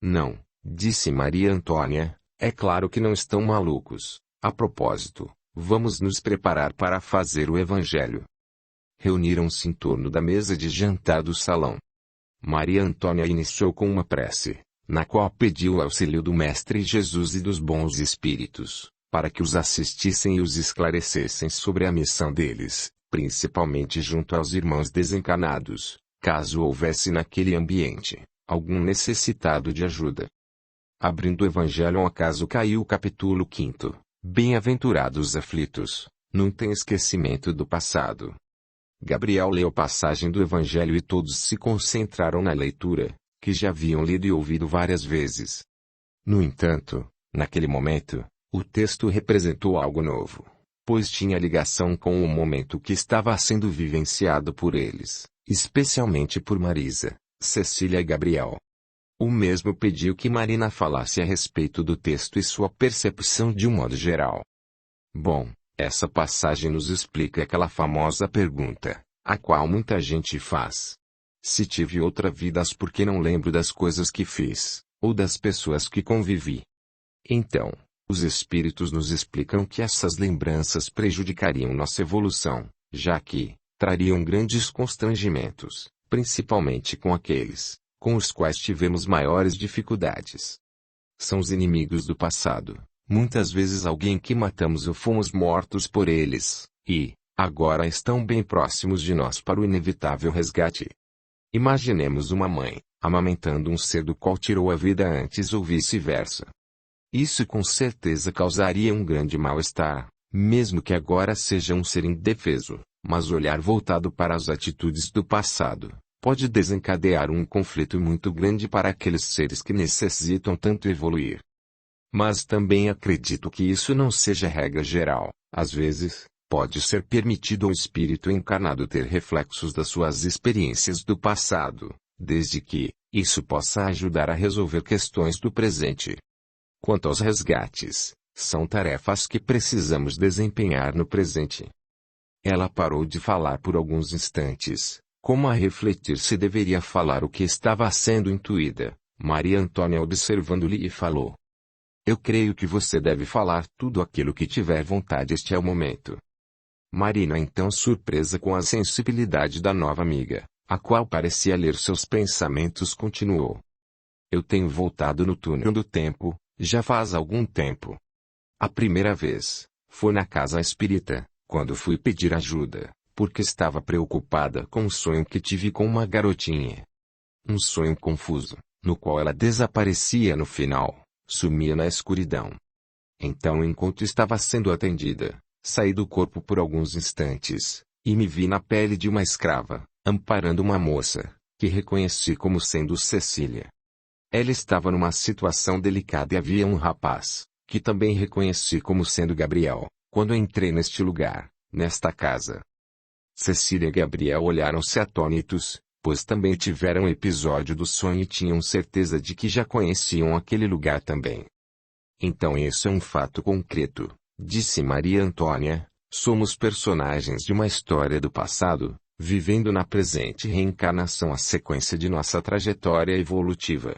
Não, disse Maria Antônia, é claro que não estão malucos. A propósito, vamos nos preparar para fazer o evangelho. Reuniram-se em torno da mesa de jantar do salão. Maria Antônia iniciou com uma prece, na qual pediu o auxílio do Mestre Jesus e dos bons espíritos, para que os assistissem e os esclarecessem sobre a missão deles, principalmente junto aos irmãos desencarnados, caso houvesse naquele ambiente algum necessitado de ajuda. Abrindo o Evangelho ao acaso caiu o capítulo 5, Bem-aventurados os aflitos, não tem esquecimento do passado. Gabriel leu passagem do Evangelho e todos se concentraram na leitura, que já haviam lido e ouvido várias vezes. No entanto, naquele momento, o texto representou algo novo, pois tinha ligação com o momento que estava sendo vivenciado por eles, especialmente por Marisa, Cecília e Gabriel. O mesmo pediu que Marina falasse a respeito do texto e sua percepção de um modo geral. Bom, essa passagem nos explica aquela famosa pergunta, a qual muita gente faz. Se tive outra vida, por que não lembro das coisas que fiz, ou das pessoas que convivi? Então, os espíritos nos explicam que essas lembranças prejudicariam nossa evolução, já que trariam grandes constrangimentos, principalmente com aqueles com os quais tivemos maiores dificuldades. São os inimigos do passado, muitas vezes alguém que matamos ou fomos mortos por eles, e, agora estão bem próximos de nós para o inevitável resgate. Imaginemos uma mãe, amamentando um ser do qual tirou a vida antes ou vice-versa. Isso com certeza causaria um grande mal-estar, mesmo que agora seja um ser indefeso, mas olhar voltado para as atitudes do passado pode desencadear um conflito muito grande para aqueles seres que necessitam tanto evoluir. Mas também acredito que isso não seja regra geral. Às vezes, pode ser permitido ao espírito encarnado ter reflexos das suas experiências do passado, desde que isso possa ajudar a resolver questões do presente. Quanto aos resgates, são tarefas que precisamos desempenhar no presente. Ela parou de falar por alguns instantes, como a refletir se deveria falar o que estava sendo intuída. Maria Antônia observando-lhe e falou: Eu creio que você deve falar tudo aquilo que tiver vontade, este é o momento. Marina, então surpresa com a sensibilidade da nova amiga, a qual parecia ler seus pensamentos, continuou: Eu tenho voltado no túnel do tempo, já faz algum tempo. A primeira vez foi na casa espírita, quando fui pedir ajuda, porque estava preocupada com um sonho que tive com uma garotinha. Um sonho confuso, no qual ela desaparecia no final, sumia na escuridão. Então, enquanto estava sendo atendida, saí do corpo por alguns instantes, e me vi na pele de uma escrava, amparando uma moça, que reconheci como sendo Cecília. Ela estava numa situação delicada e havia um rapaz, que também reconheci como sendo Gabriel, quando entrei neste lugar, nesta casa. Cecília e Gabriel olharam-se atônitos, pois também tiveram um episódio do sonho e tinham certeza de que já conheciam aquele lugar também. Então isso é um fato concreto, disse Maria Antônia, somos personagens de uma história do passado, vivendo na presente reencarnação a sequência de nossa trajetória evolutiva.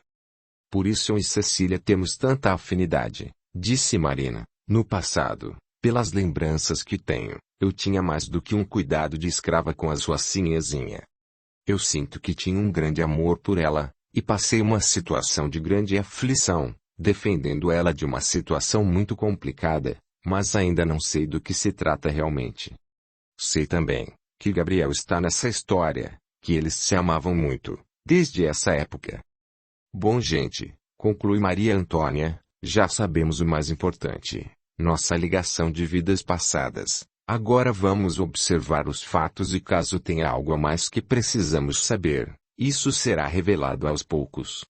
Por isso eu e Cecília temos tanta afinidade, disse Marina. No passado, pelas lembranças que tenho, eu tinha mais do que um cuidado de escrava com a sua sinhazinha. Eu sinto que tinha um grande amor por ela, e passei uma situação de grande aflição, defendendo ela de uma situação muito complicada, mas ainda não sei do que se trata realmente. Sei também que Gabriel está nessa história, que eles se amavam muito, desde essa época. Bom, gente, conclui Maria Antônia, já sabemos o mais importante, nossa ligação de vidas passadas. Agora vamos observar os fatos e caso tenha algo a mais que precisamos saber, isso será revelado aos poucos.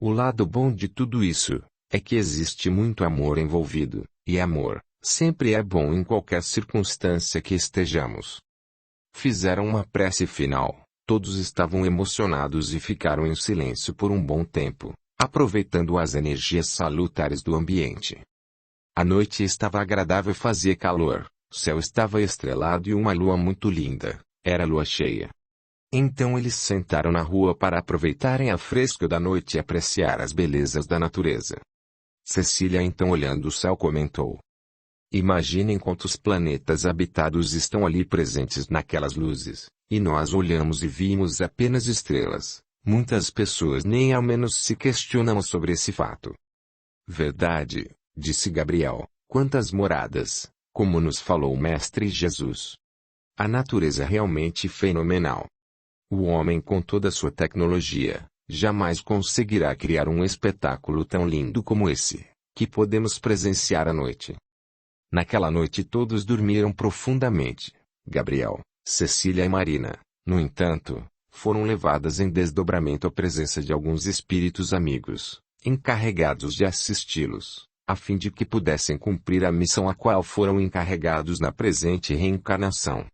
O lado bom de tudo isso é que existe muito amor envolvido, e amor sempre é bom em qualquer circunstância que estejamos. Fizeram uma prece final, todos estavam emocionados e ficaram em silêncio por um bom tempo, aproveitando as energias salutares do ambiente. A noite estava agradável e fazia calor. O céu estava estrelado e uma lua muito linda, era lua cheia. Então eles sentaram na rua para aproveitarem a fresca da noite e apreciar as belezas da natureza. Cecília então olhando o céu comentou: imaginem quantos planetas habitados estão ali presentes naquelas luzes, e nós olhamos e vimos apenas estrelas. Muitas pessoas nem ao menos se questionam sobre esse fato. Verdade, disse Gabriel, quantas moradas, como nos falou o Mestre Jesus. A natureza é realmente fenomenal. O homem com toda a sua tecnologia, jamais conseguirá criar um espetáculo tão lindo como esse, que podemos presenciar à noite. Naquela noite todos dormiram profundamente. Gabriel, Cecília e Marina, no entanto, foram levadas em desdobramento à presença de alguns espíritos amigos, encarregados de assisti-los, a fim de que pudessem cumprir a missão a qual foram encarregados na presente reencarnação.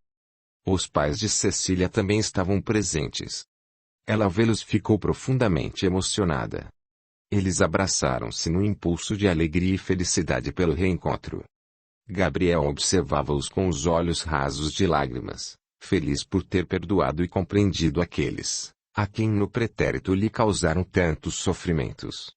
Os pais de Cecília também estavam presentes. Ela vê-los ficou profundamente emocionada. Eles abraçaram-se no impulso de alegria e felicidade pelo reencontro. Gabriel observava-os com os olhos rasos de lágrimas, feliz por ter perdoado e compreendido aqueles, a quem no pretérito lhe causaram tantos sofrimentos.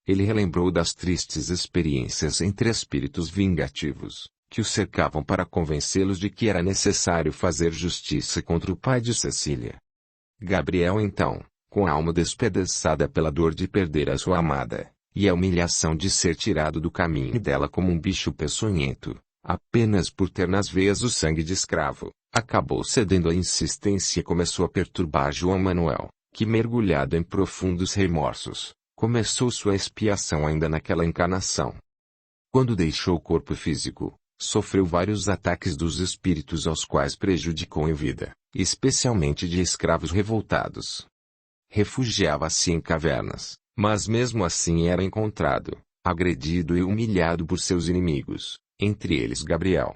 Ele relembrou das tristes experiências entre espíritos vingativos, que o cercavam para convencê-los de que era necessário fazer justiça contra o pai de Cecília. Gabriel então, com a alma despedaçada pela dor de perder a sua amada, e a humilhação de ser tirado do caminho dela como um bicho peçonhento, apenas por ter nas veias o sangue de escravo, acabou cedendo à insistência e começou a perturbar João Manuel, que mergulhado em profundos remorsos, começou sua expiação ainda naquela encarnação. Quando deixou o corpo físico, sofreu vários ataques dos espíritos aos quais prejudicou em vida, especialmente de escravos revoltados. Refugiava-se em cavernas, mas mesmo assim era encontrado, agredido e humilhado por seus inimigos, entre eles Gabriel.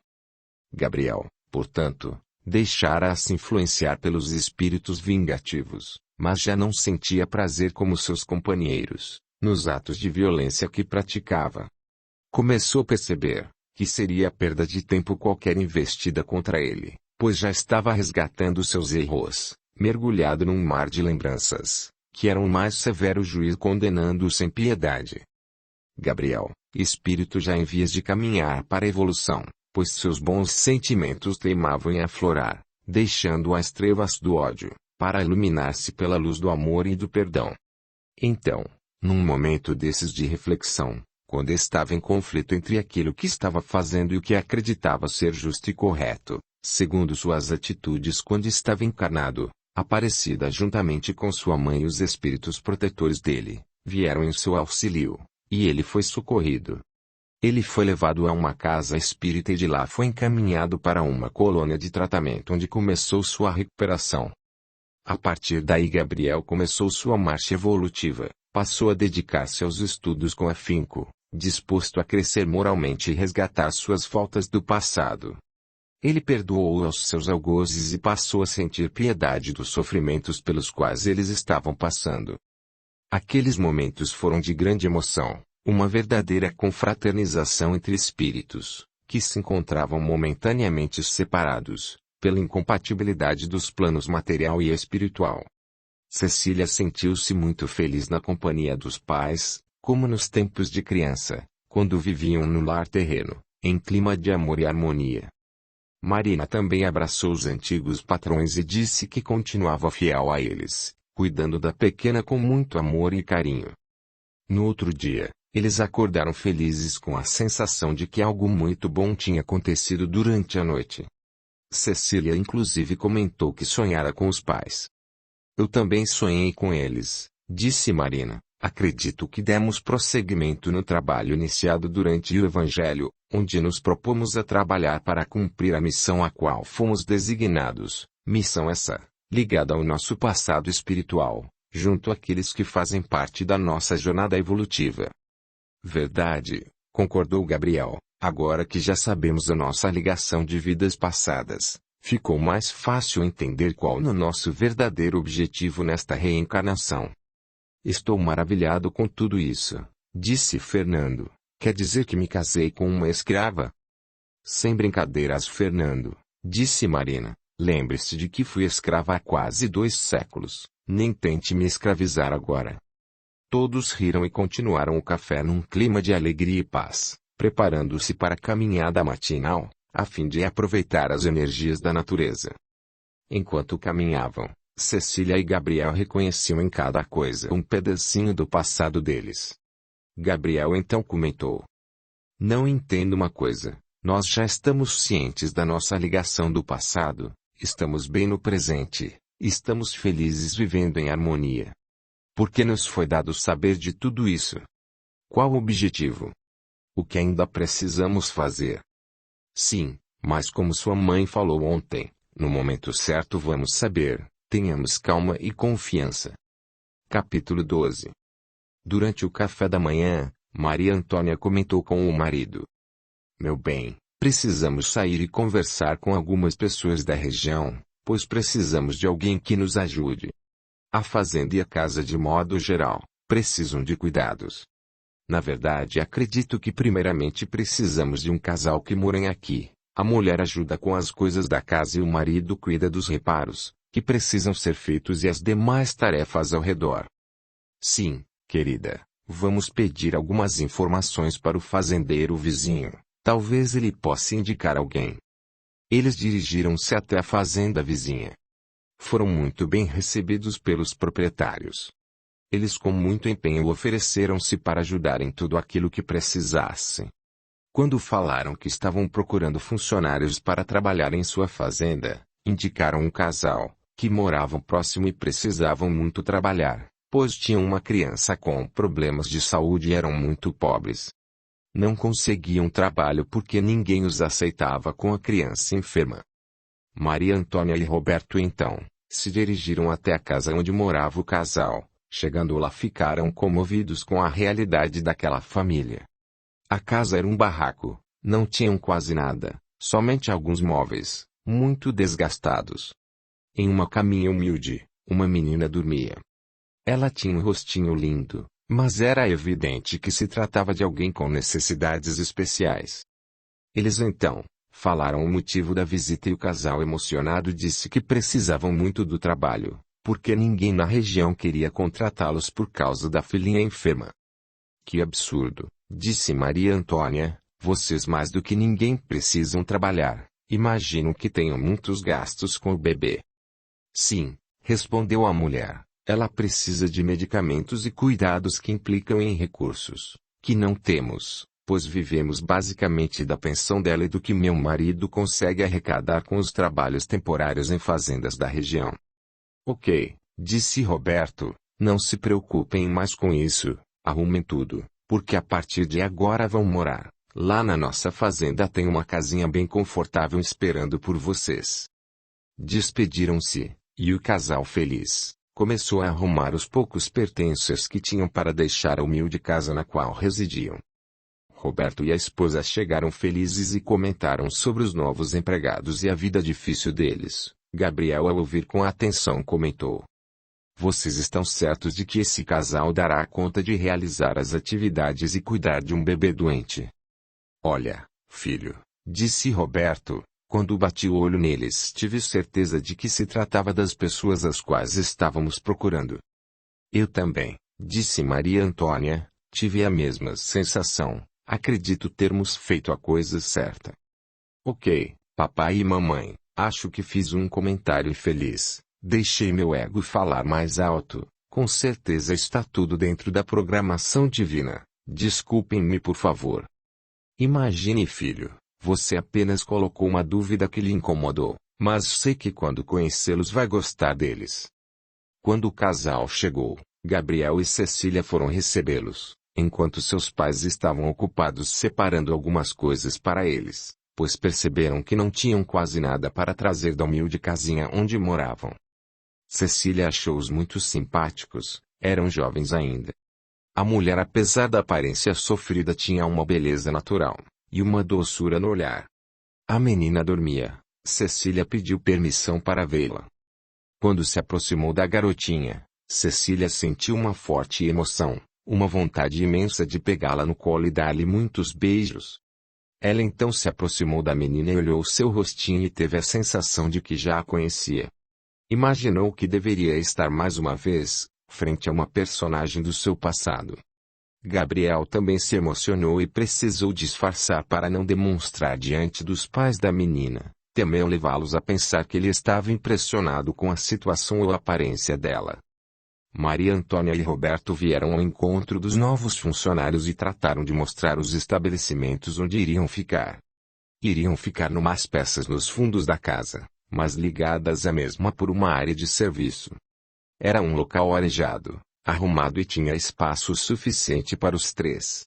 Gabriel, portanto, deixara-se influenciar pelos espíritos vingativos, mas já não sentia prazer como seus companheiros, nos atos de violência que praticava. Começou a perceber que seria perda de tempo qualquer investida contra ele, pois já estava resgatando seus erros, mergulhado num mar de lembranças, que era um mais severo juiz condenando-o sem piedade. Gabriel, espírito já em vias de caminhar para a evolução, pois seus bons sentimentos teimavam em aflorar, deixando as trevas do ódio, para iluminar-se pela luz do amor e do perdão. Então, num momento desses de reflexão, quando estava em conflito entre aquilo que estava fazendo e o que acreditava ser justo e correto, segundo suas atitudes quando estava encarnado, Aparecida juntamente com sua mãe e os espíritos protetores dele, vieram em seu auxílio, e ele foi socorrido. Ele foi levado a uma casa espírita e de lá foi encaminhado para uma colônia de tratamento onde começou sua recuperação. A partir daí Gabriel começou sua marcha evolutiva, passou a dedicar-se aos estudos com afinco, disposto a crescer moralmente e resgatar suas faltas do passado. Ele perdoou aos seus algozes e passou a sentir piedade dos sofrimentos pelos quais eles estavam passando. Aqueles momentos foram de grande emoção, uma verdadeira confraternização entre espíritos, que se encontravam momentaneamente separados, pela incompatibilidade dos planos material e espiritual. Cecília sentiu-se muito feliz na companhia dos pais, como nos tempos de criança, quando viviam no lar terreno, em clima de amor e harmonia. Marina também abraçou os antigos patrões e disse que continuava fiel a eles, cuidando da pequena com muito amor e carinho. No outro dia, eles acordaram felizes com a sensação de que algo muito bom tinha acontecido durante a noite. Cecília inclusive comentou que sonhara com os pais. Eu também sonhei com eles, disse Marina. Acredito que demos prosseguimento no trabalho iniciado durante o Evangelho, onde nos propomos a trabalhar para cumprir a missão a qual fomos designados, missão essa, ligada ao nosso passado espiritual, junto àqueles que fazem parte da nossa jornada evolutiva. Verdade, concordou Gabriel, agora que já sabemos a nossa ligação de vidas passadas, ficou mais fácil entender qual o nosso verdadeiro objetivo nesta reencarnação. Estou maravilhado com tudo isso, disse Fernando. Quer dizer que me casei com uma escrava? Sem brincadeiras, Fernando, disse Marina. Lembre-se de que fui escrava há quase 2 séculos, nem tente me escravizar agora. Todos riram e continuaram o café num clima de alegria e paz, preparando-se para a caminhada matinal, a fim de aproveitar as energias da natureza. Enquanto caminhavam, Cecília e Gabriel reconheciam em cada coisa um pedacinho do passado deles. Gabriel então comentou: "Não entendo uma coisa, nós já estamos cientes da nossa ligação do passado, estamos bem no presente, estamos felizes vivendo em harmonia. Por que nos foi dado saber de tudo isso? Qual o objetivo? O que ainda precisamos fazer?" "Sim, mas como sua mãe falou ontem, no momento certo vamos saber, tenhamos calma e confiança." Capítulo 12. Durante o café da manhã, Maria Antônia comentou com o marido: "Meu bem, precisamos sair e conversar com algumas pessoas da região, pois precisamos de alguém que nos ajude. A fazenda e a casa de modo geral, precisam de cuidados. Na verdade, acredito que primeiramente precisamos de um casal que morem aqui. A mulher ajuda com as coisas da casa e o marido cuida dos reparos, que precisam ser feitos e as demais tarefas ao redor." "Sim, querida, vamos pedir algumas informações para o fazendeiro vizinho, talvez ele possa indicar alguém." Eles dirigiram-se até a fazenda vizinha. Foram muito bem recebidos pelos proprietários. Eles com muito empenho ofereceram-se para ajudar em tudo aquilo que precisassem. Quando falaram que estavam procurando funcionários para trabalhar em sua fazenda, indicaram um casal, que moravam próximo e precisavam muito trabalhar, pois tinham uma criança com problemas de saúde e eram muito pobres. Não conseguiam trabalho porque ninguém os aceitava com a criança enferma. Maria Antônia e Roberto então, se dirigiram até a casa onde morava o casal. Chegando lá ficaram comovidos com a realidade daquela família. A casa era um barraco, não tinham quase nada, somente alguns móveis, muito desgastados. Em uma caminha humilde, uma menina dormia. Ela tinha um rostinho lindo, mas era evidente que se tratava de alguém com necessidades especiais. Eles então falaram o motivo da visita e o casal emocionado disse que precisavam muito do trabalho, porque ninguém na região queria contratá-los por causa da filhinha enferma. "Que absurdo", disse Maria Antônia, "vocês mais do que ninguém precisam trabalhar, imagino que tenham muitos gastos com o bebê." "Sim", respondeu a mulher, "ela precisa de medicamentos e cuidados que implicam em recursos, que não temos, pois vivemos basicamente da pensão dela e do que meu marido consegue arrecadar com os trabalhos temporários em fazendas da região." "Ok", disse Roberto, "não se preocupem mais com isso, arrumem tudo, porque a partir de agora vão morar. Lá na nossa fazenda tem uma casinha bem confortável esperando por vocês." Despediram-se, e o casal feliz começou a arrumar os poucos pertences que tinham para deixar a humilde casa na qual residiam. Roberto e a esposa chegaram felizes e comentaram sobre os novos empregados e a vida difícil deles. Gabriel, ao ouvir com atenção, comentou: "Vocês estão certos de que esse casal dará conta de realizar as atividades e cuidar de um bebê doente?" "Olha, filho", disse Roberto, "quando bati o olho neles tive certeza de que se tratava das pessoas às quais estávamos procurando." "Eu também", disse Maria Antônia, "tive a mesma sensação, acredito termos feito a coisa certa." "Ok, papai e mamãe, acho que fiz um comentário infeliz, deixei meu ego falar mais alto, com certeza está tudo dentro da programação divina, desculpem-me por favor." "Imagine, filho, você apenas colocou uma dúvida que lhe incomodou, mas sei que quando conhecê-los vai gostar deles." Quando o casal chegou, Gabriel e Cecília foram recebê-los, enquanto seus pais estavam ocupados separando algumas coisas para eles, pois perceberam que não tinham quase nada para trazer da humilde casinha onde moravam. Cecília achou-os muito simpáticos, eram jovens ainda. A mulher, apesar da aparência sofrida, tinha uma beleza natural, e uma doçura no olhar. A menina dormia, Cecília pediu permissão para vê-la. Quando se aproximou da garotinha, Cecília sentiu uma forte emoção, uma vontade imensa de pegá-la no colo e dar-lhe muitos beijos. Ela então se aproximou da menina e olhou seu rostinho e teve a sensação de que já a conhecia. Imaginou que deveria estar mais uma vez, frente a uma personagem do seu passado. Gabriel também se emocionou e precisou disfarçar para não demonstrar diante dos pais da menina. Temeu levá-los a pensar que ele estava impressionado com a situação ou a aparência dela. Maria Antônia e Roberto vieram ao encontro dos novos funcionários e trataram de mostrar os estabelecimentos onde iriam ficar. Iriam ficar numas peças nos fundos da casa, mas ligadas à mesma por uma área de serviço. Era um local arejado, arrumado e tinha espaço suficiente para os três.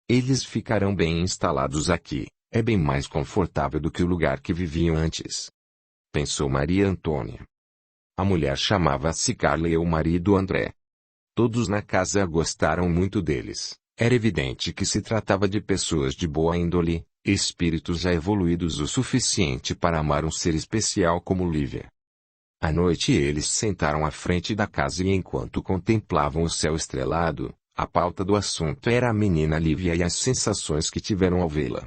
Eles ficarão bem instalados aqui, é bem mais confortável do que o lugar que viviam antes. Pensou Maria Antônia. A mulher chamava-se Carla e o marido André. Todos na casa gostaram muito deles. Era evidente que se tratava de pessoas de boa índole, espíritos já evoluídos o suficiente para amar um ser especial como Lívia. À noite eles sentaram à frente da casa e enquanto contemplavam o céu estrelado, a pauta do assunto era a menina Lívia e as sensações que tiveram ao vê-la.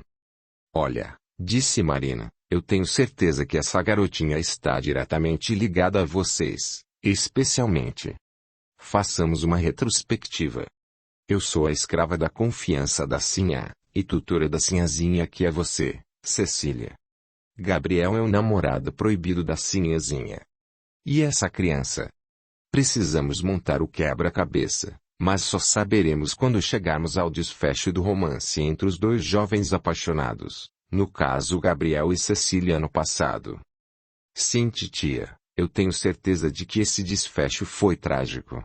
Olha, disse Marina, eu tenho certeza que essa garotinha está diretamente ligada a vocês, especialmente. Façamos uma retrospectiva. Eu sou a escrava da confiança da Sinhá, e tutora da Sinhazinha que é você, Cecília. Gabriel é o namorado proibido da Sinhazinha. E essa criança? Precisamos montar o quebra-cabeça, mas só saberemos quando chegarmos ao desfecho do romance entre os dois jovens apaixonados, no caso Gabriel e Cecília no passado. Sim, titia, eu tenho certeza de que esse desfecho foi trágico.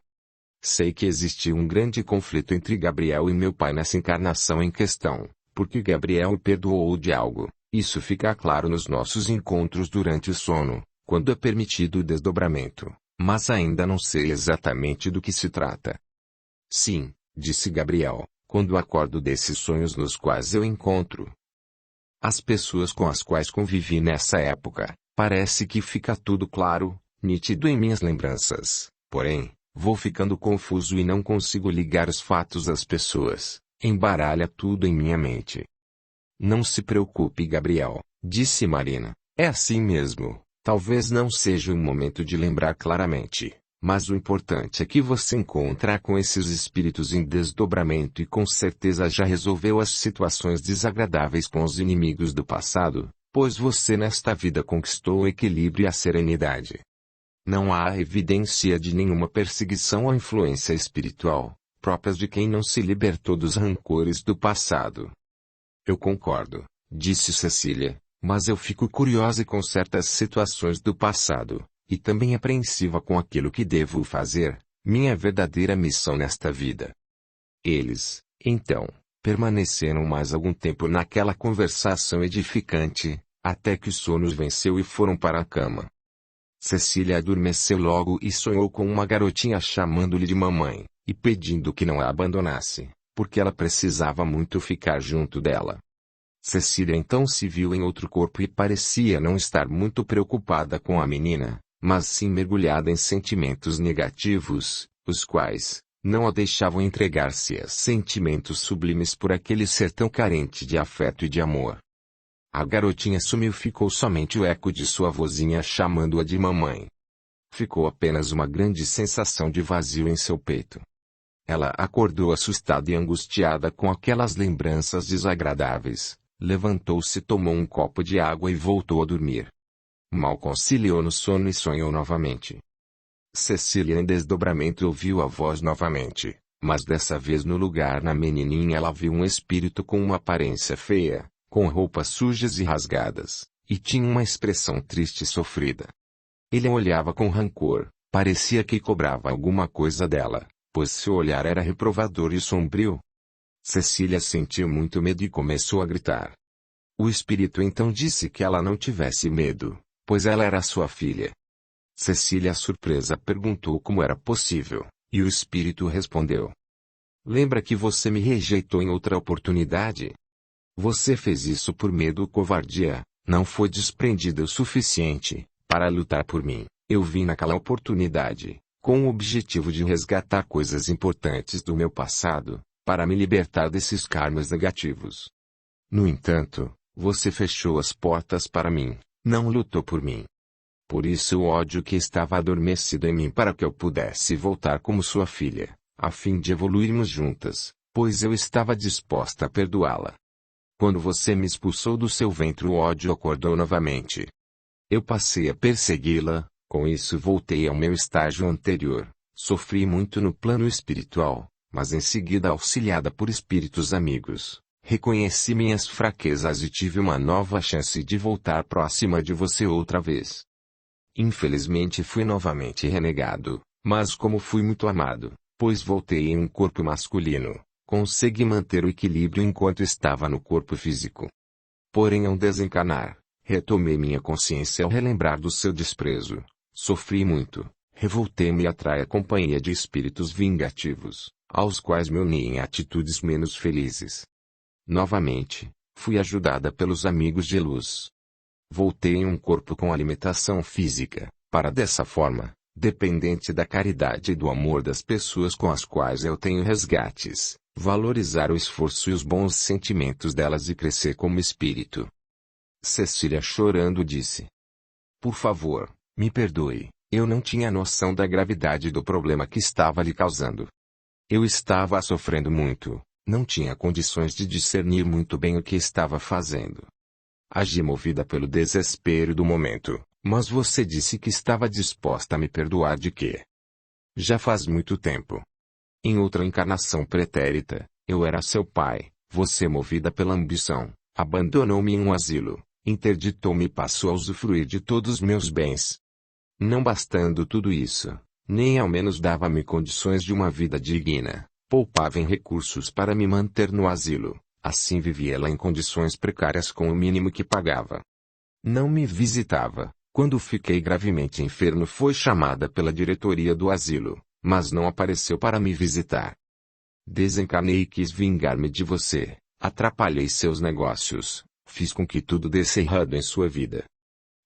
Sei que existiu um grande conflito entre Gabriel e meu pai nessa encarnação em questão, porque Gabriel o perdoou de algo. Isso fica claro nos nossos encontros durante o sono, quando é permitido o desdobramento, mas ainda não sei exatamente do que se trata. Sim, disse Gabriel, quando acordo desses sonhos nos quais eu encontro as pessoas com as quais convivi nessa época, parece que fica tudo claro, nítido em minhas lembranças, porém, vou ficando confuso e não consigo ligar os fatos às pessoas, embaralha tudo em minha mente. Não se preocupe, Gabriel, disse Marina, é assim mesmo, talvez não seja o momento de lembrar claramente, mas o importante é que você encontra com esses espíritos em desdobramento e com certeza já resolveu as situações desagradáveis com os inimigos do passado, pois você nesta vida conquistou o equilíbrio e a serenidade. Não há evidência de nenhuma perseguição ou influência espiritual, próprias de quem não se libertou dos rancores do passado. Eu concordo, disse Cecília, mas eu fico curiosa com certas situações do passado, e também apreensiva com aquilo que devo fazer, minha verdadeira missão nesta vida. Eles, então, permaneceram mais algum tempo naquela conversação edificante, até que o sono os venceu e foram para a cama. Cecília adormeceu logo e sonhou com uma garotinha chamando-lhe de mamãe, e pedindo que não a abandonasse, porque ela precisava muito ficar junto dela. Cecília então se viu em outro corpo e parecia não estar muito preocupada com a menina, mas sim mergulhada em sentimentos negativos, os quais não a deixavam entregar-se a sentimentos sublimes por aquele ser tão carente de afeto e de amor. A garotinha sumiu, ficou somente o eco de sua vozinha chamando-a de mamãe. Ficou apenas uma grande sensação de vazio em seu peito. Ela acordou assustada e angustiada com aquelas lembranças desagradáveis, levantou-se, tomou um copo de água e voltou a dormir. Mal conciliou no sono e sonhou novamente. Cecília em desdobramento ouviu a voz novamente, mas dessa vez no lugar na menininha ela viu um espírito com uma aparência feia, com roupas sujas e rasgadas, e tinha uma expressão triste e sofrida. Ele a olhava com rancor, parecia que cobrava alguma coisa dela, pois seu olhar era reprovador e sombrio. Cecília sentiu muito medo e começou a gritar. O espírito então disse que ela não tivesse medo, pois ela era sua filha. Cecília, surpresa, perguntou como era possível, e o espírito respondeu. Lembra que você me rejeitou em outra oportunidade? Você fez isso por medo ou covardia, não foi desprendida o suficiente para lutar por mim. Eu vim naquela oportunidade, com o objetivo de resgatar coisas importantes do meu passado, para me libertar desses karmas negativos. No entanto, você fechou as portas para mim, não lutou por mim. Por isso o ódio que estava adormecido em mim para que eu pudesse voltar como sua filha, a fim de evoluirmos juntas, pois eu estava disposta a perdoá-la. Quando você me expulsou do seu ventre, o ódio acordou novamente. Eu passei a persegui-la, com isso voltei ao meu estágio anterior. Sofri muito no plano espiritual, mas em seguida auxiliada por espíritos amigos, reconheci minhas fraquezas e tive uma nova chance de voltar próxima de você outra vez. Infelizmente fui novamente renegado, mas como fui muito amado, pois voltei em um corpo masculino, consegui manter o equilíbrio enquanto estava no corpo físico. Porém ao desencarnar, retomei minha consciência ao relembrar do seu desprezo. Sofri muito, revoltei-me e atrai a companhia de espíritos vingativos, aos quais me uni em atitudes menos felizes. Novamente, fui ajudada pelos amigos de luz. Voltei em um corpo com alimentação física, para dessa forma, dependente da caridade e do amor das pessoas com as quais eu tenho resgates, valorizar o esforço e os bons sentimentos delas e crescer como espírito. Cecília chorando disse: Por favor, me perdoe, eu não tinha noção da gravidade do problema que estava lhe causando. Eu estava sofrendo muito, não tinha condições de discernir muito bem o que estava fazendo. Agi movida pelo desespero do momento, mas você disse que estava disposta a me perdoar de quê? Já faz muito tempo. Em outra encarnação pretérita, eu era seu pai, você movida pela ambição, abandonou-me em um asilo, interditou-me e passou a usufruir de todos os meus bens. Não bastando tudo isso, nem ao menos dava-me condições de uma vida digna, poupava em recursos para me manter no asilo. Assim vivia lá em condições precárias com o mínimo que pagava. Não me visitava. Quando fiquei gravemente enfermo foi chamada pela diretoria do asilo, mas não apareceu para me visitar. Desencarnei e quis vingar-me de você, atrapalhei seus negócios, fiz com que tudo desse errado em sua vida.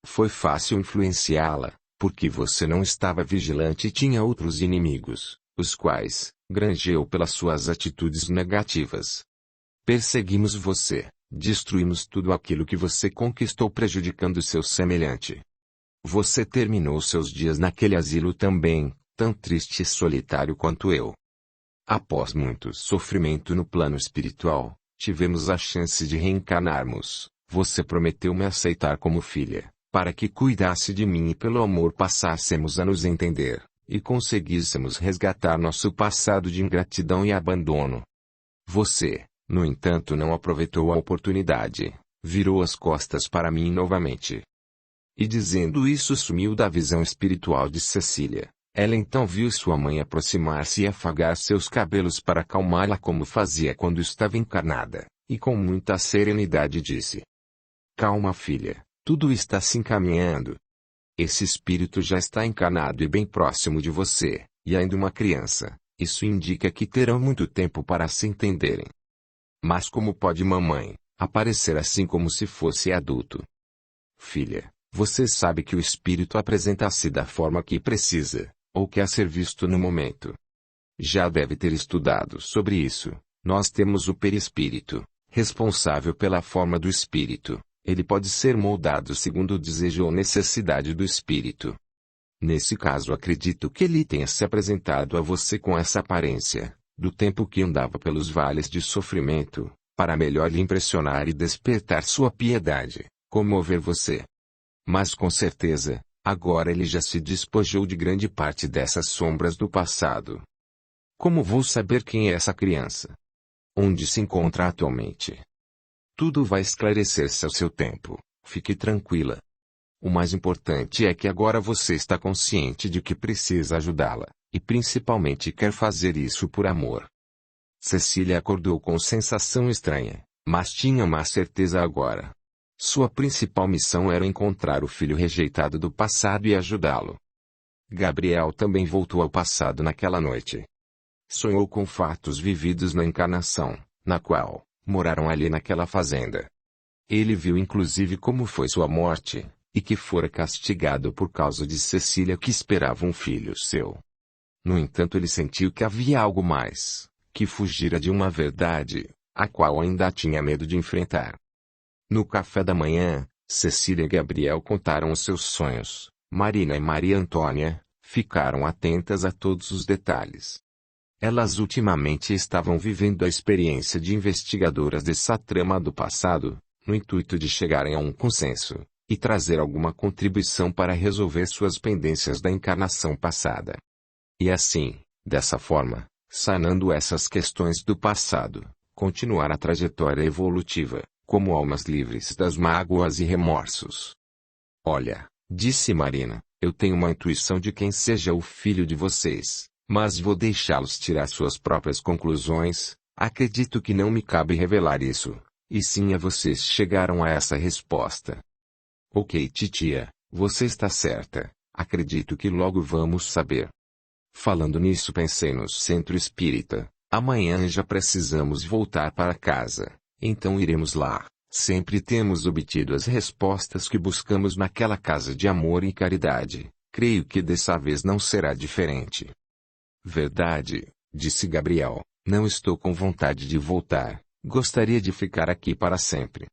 Foi fácil influenciá-la, porque você não estava vigilante e tinha outros inimigos, os quais, granjeou pelas suas atitudes negativas. Perseguimos você, destruímos tudo aquilo que você conquistou prejudicando seu semelhante. Você terminou seus dias naquele asilo também, tão triste e solitário quanto eu. Após muito sofrimento no plano espiritual, tivemos a chance de reencarnarmos. Você prometeu me aceitar como filha, para que cuidasse de mim e pelo amor passássemos a nos entender, e conseguíssemos resgatar nosso passado de ingratidão e abandono. Você, no entanto, não aproveitou a oportunidade, virou as costas para mim novamente. E dizendo isso sumiu da visão espiritual de Cecília. Ela então viu sua mãe aproximar-se e afagar seus cabelos para acalmá-la como fazia quando estava encarnada, e com muita serenidade disse: Calma, filha, tudo está se encaminhando. Esse espírito já está encarnado e bem próximo de você, e ainda uma criança, isso indica que terão muito tempo para se entenderem. Mas como pode mamãe aparecer assim como se fosse adulto? Filha, você sabe que o espírito apresenta-se da forma que precisa, ou quer ser visto no momento. Já deve ter estudado sobre isso. Nós temos o perispírito, responsável pela forma do espírito. Ele pode ser moldado segundo o desejo ou necessidade do espírito. Nesse caso acredito que ele tenha se apresentado a você com essa aparência, do tempo que andava pelos vales de sofrimento, para melhor lhe impressionar e despertar sua piedade, comover você. Mas com certeza, agora ele já se despojou de grande parte dessas sombras do passado. Como vou saber quem é essa criança? Onde se encontra atualmente? Tudo vai esclarecer-se ao seu tempo, fique tranquila. O mais importante é que agora você está consciente de que precisa ajudá-la. E principalmente quer fazer isso por amor. Cecília acordou com sensação estranha, mas tinha uma certeza agora. Sua principal missão era encontrar o filho rejeitado do passado e ajudá-lo. Gabriel também voltou ao passado naquela noite. Sonhou com fatos vividos na encarnação, na qual moraram ali naquela fazenda. Ele viu inclusive como foi sua morte, e que fora castigado por causa de Cecília que esperava um filho seu. No entanto ele sentiu que havia algo mais, que fugira de uma verdade, a qual ainda tinha medo de enfrentar. No café da manhã, Cecília e Gabriel contaram os seus sonhos. Marina e Maria Antônia ficaram atentas a todos os detalhes. Elas ultimamente estavam vivendo a experiência de investigadoras dessa trama do passado, no intuito de chegarem a um consenso e trazer alguma contribuição para resolver suas pendências da encarnação passada. E assim, dessa forma, sanando essas questões do passado, continuar a trajetória evolutiva, como almas livres das mágoas e remorsos. Olha, disse Marina, eu tenho uma intuição de quem seja o filho de vocês, mas vou deixá-los tirar suas próprias conclusões. Acredito que não me cabe revelar isso, e sim a vocês chegaram a essa resposta. Ok, titia, você está certa, acredito que logo vamos saber. Falando nisso, pensei no centro espírita. Amanhã já precisamos voltar para casa, então iremos lá. Sempre temos obtido as respostas que buscamos naquela casa de amor e caridade. Creio que dessa vez não será diferente. Verdade, disse Gabriel. Não estou com vontade de voltar. Gostaria de ficar aqui para sempre.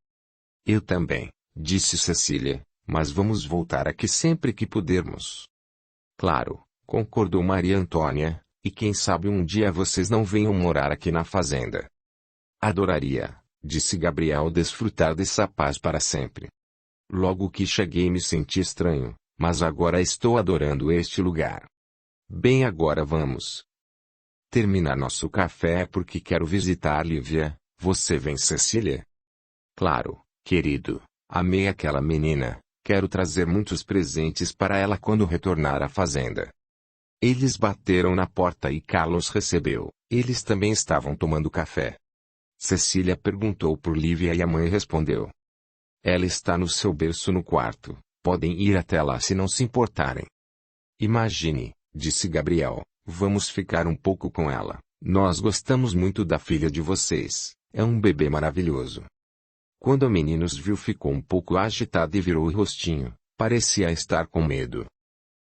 Eu também, disse Cecília, mas vamos voltar aqui sempre que pudermos. Claro, concordou Maria Antônia, e quem sabe um dia vocês não venham morar aqui na fazenda. Adoraria, disse Gabriel, desfrutar dessa paz para sempre. Logo que cheguei me senti estranho, mas agora estou adorando este lugar. Bem, agora vamos terminar nosso café porque quero visitar Lívia. Você vem, Cecília? Claro, querido. Amei aquela menina. Quero trazer muitos presentes para ela quando retornar à fazenda. Eles bateram na porta e Carlos recebeu. Eles também estavam tomando café. Cecília perguntou por Lívia e a mãe respondeu. Ela está no seu berço no quarto. Podem ir até lá se não se importarem. Imagine, disse Gabriel. Vamos ficar um pouco com ela. Nós gostamos muito da filha de vocês. É um bebê maravilhoso. Quando a menina os viu, ficou um pouco agitada e virou o rostinho. Parecia estar com medo.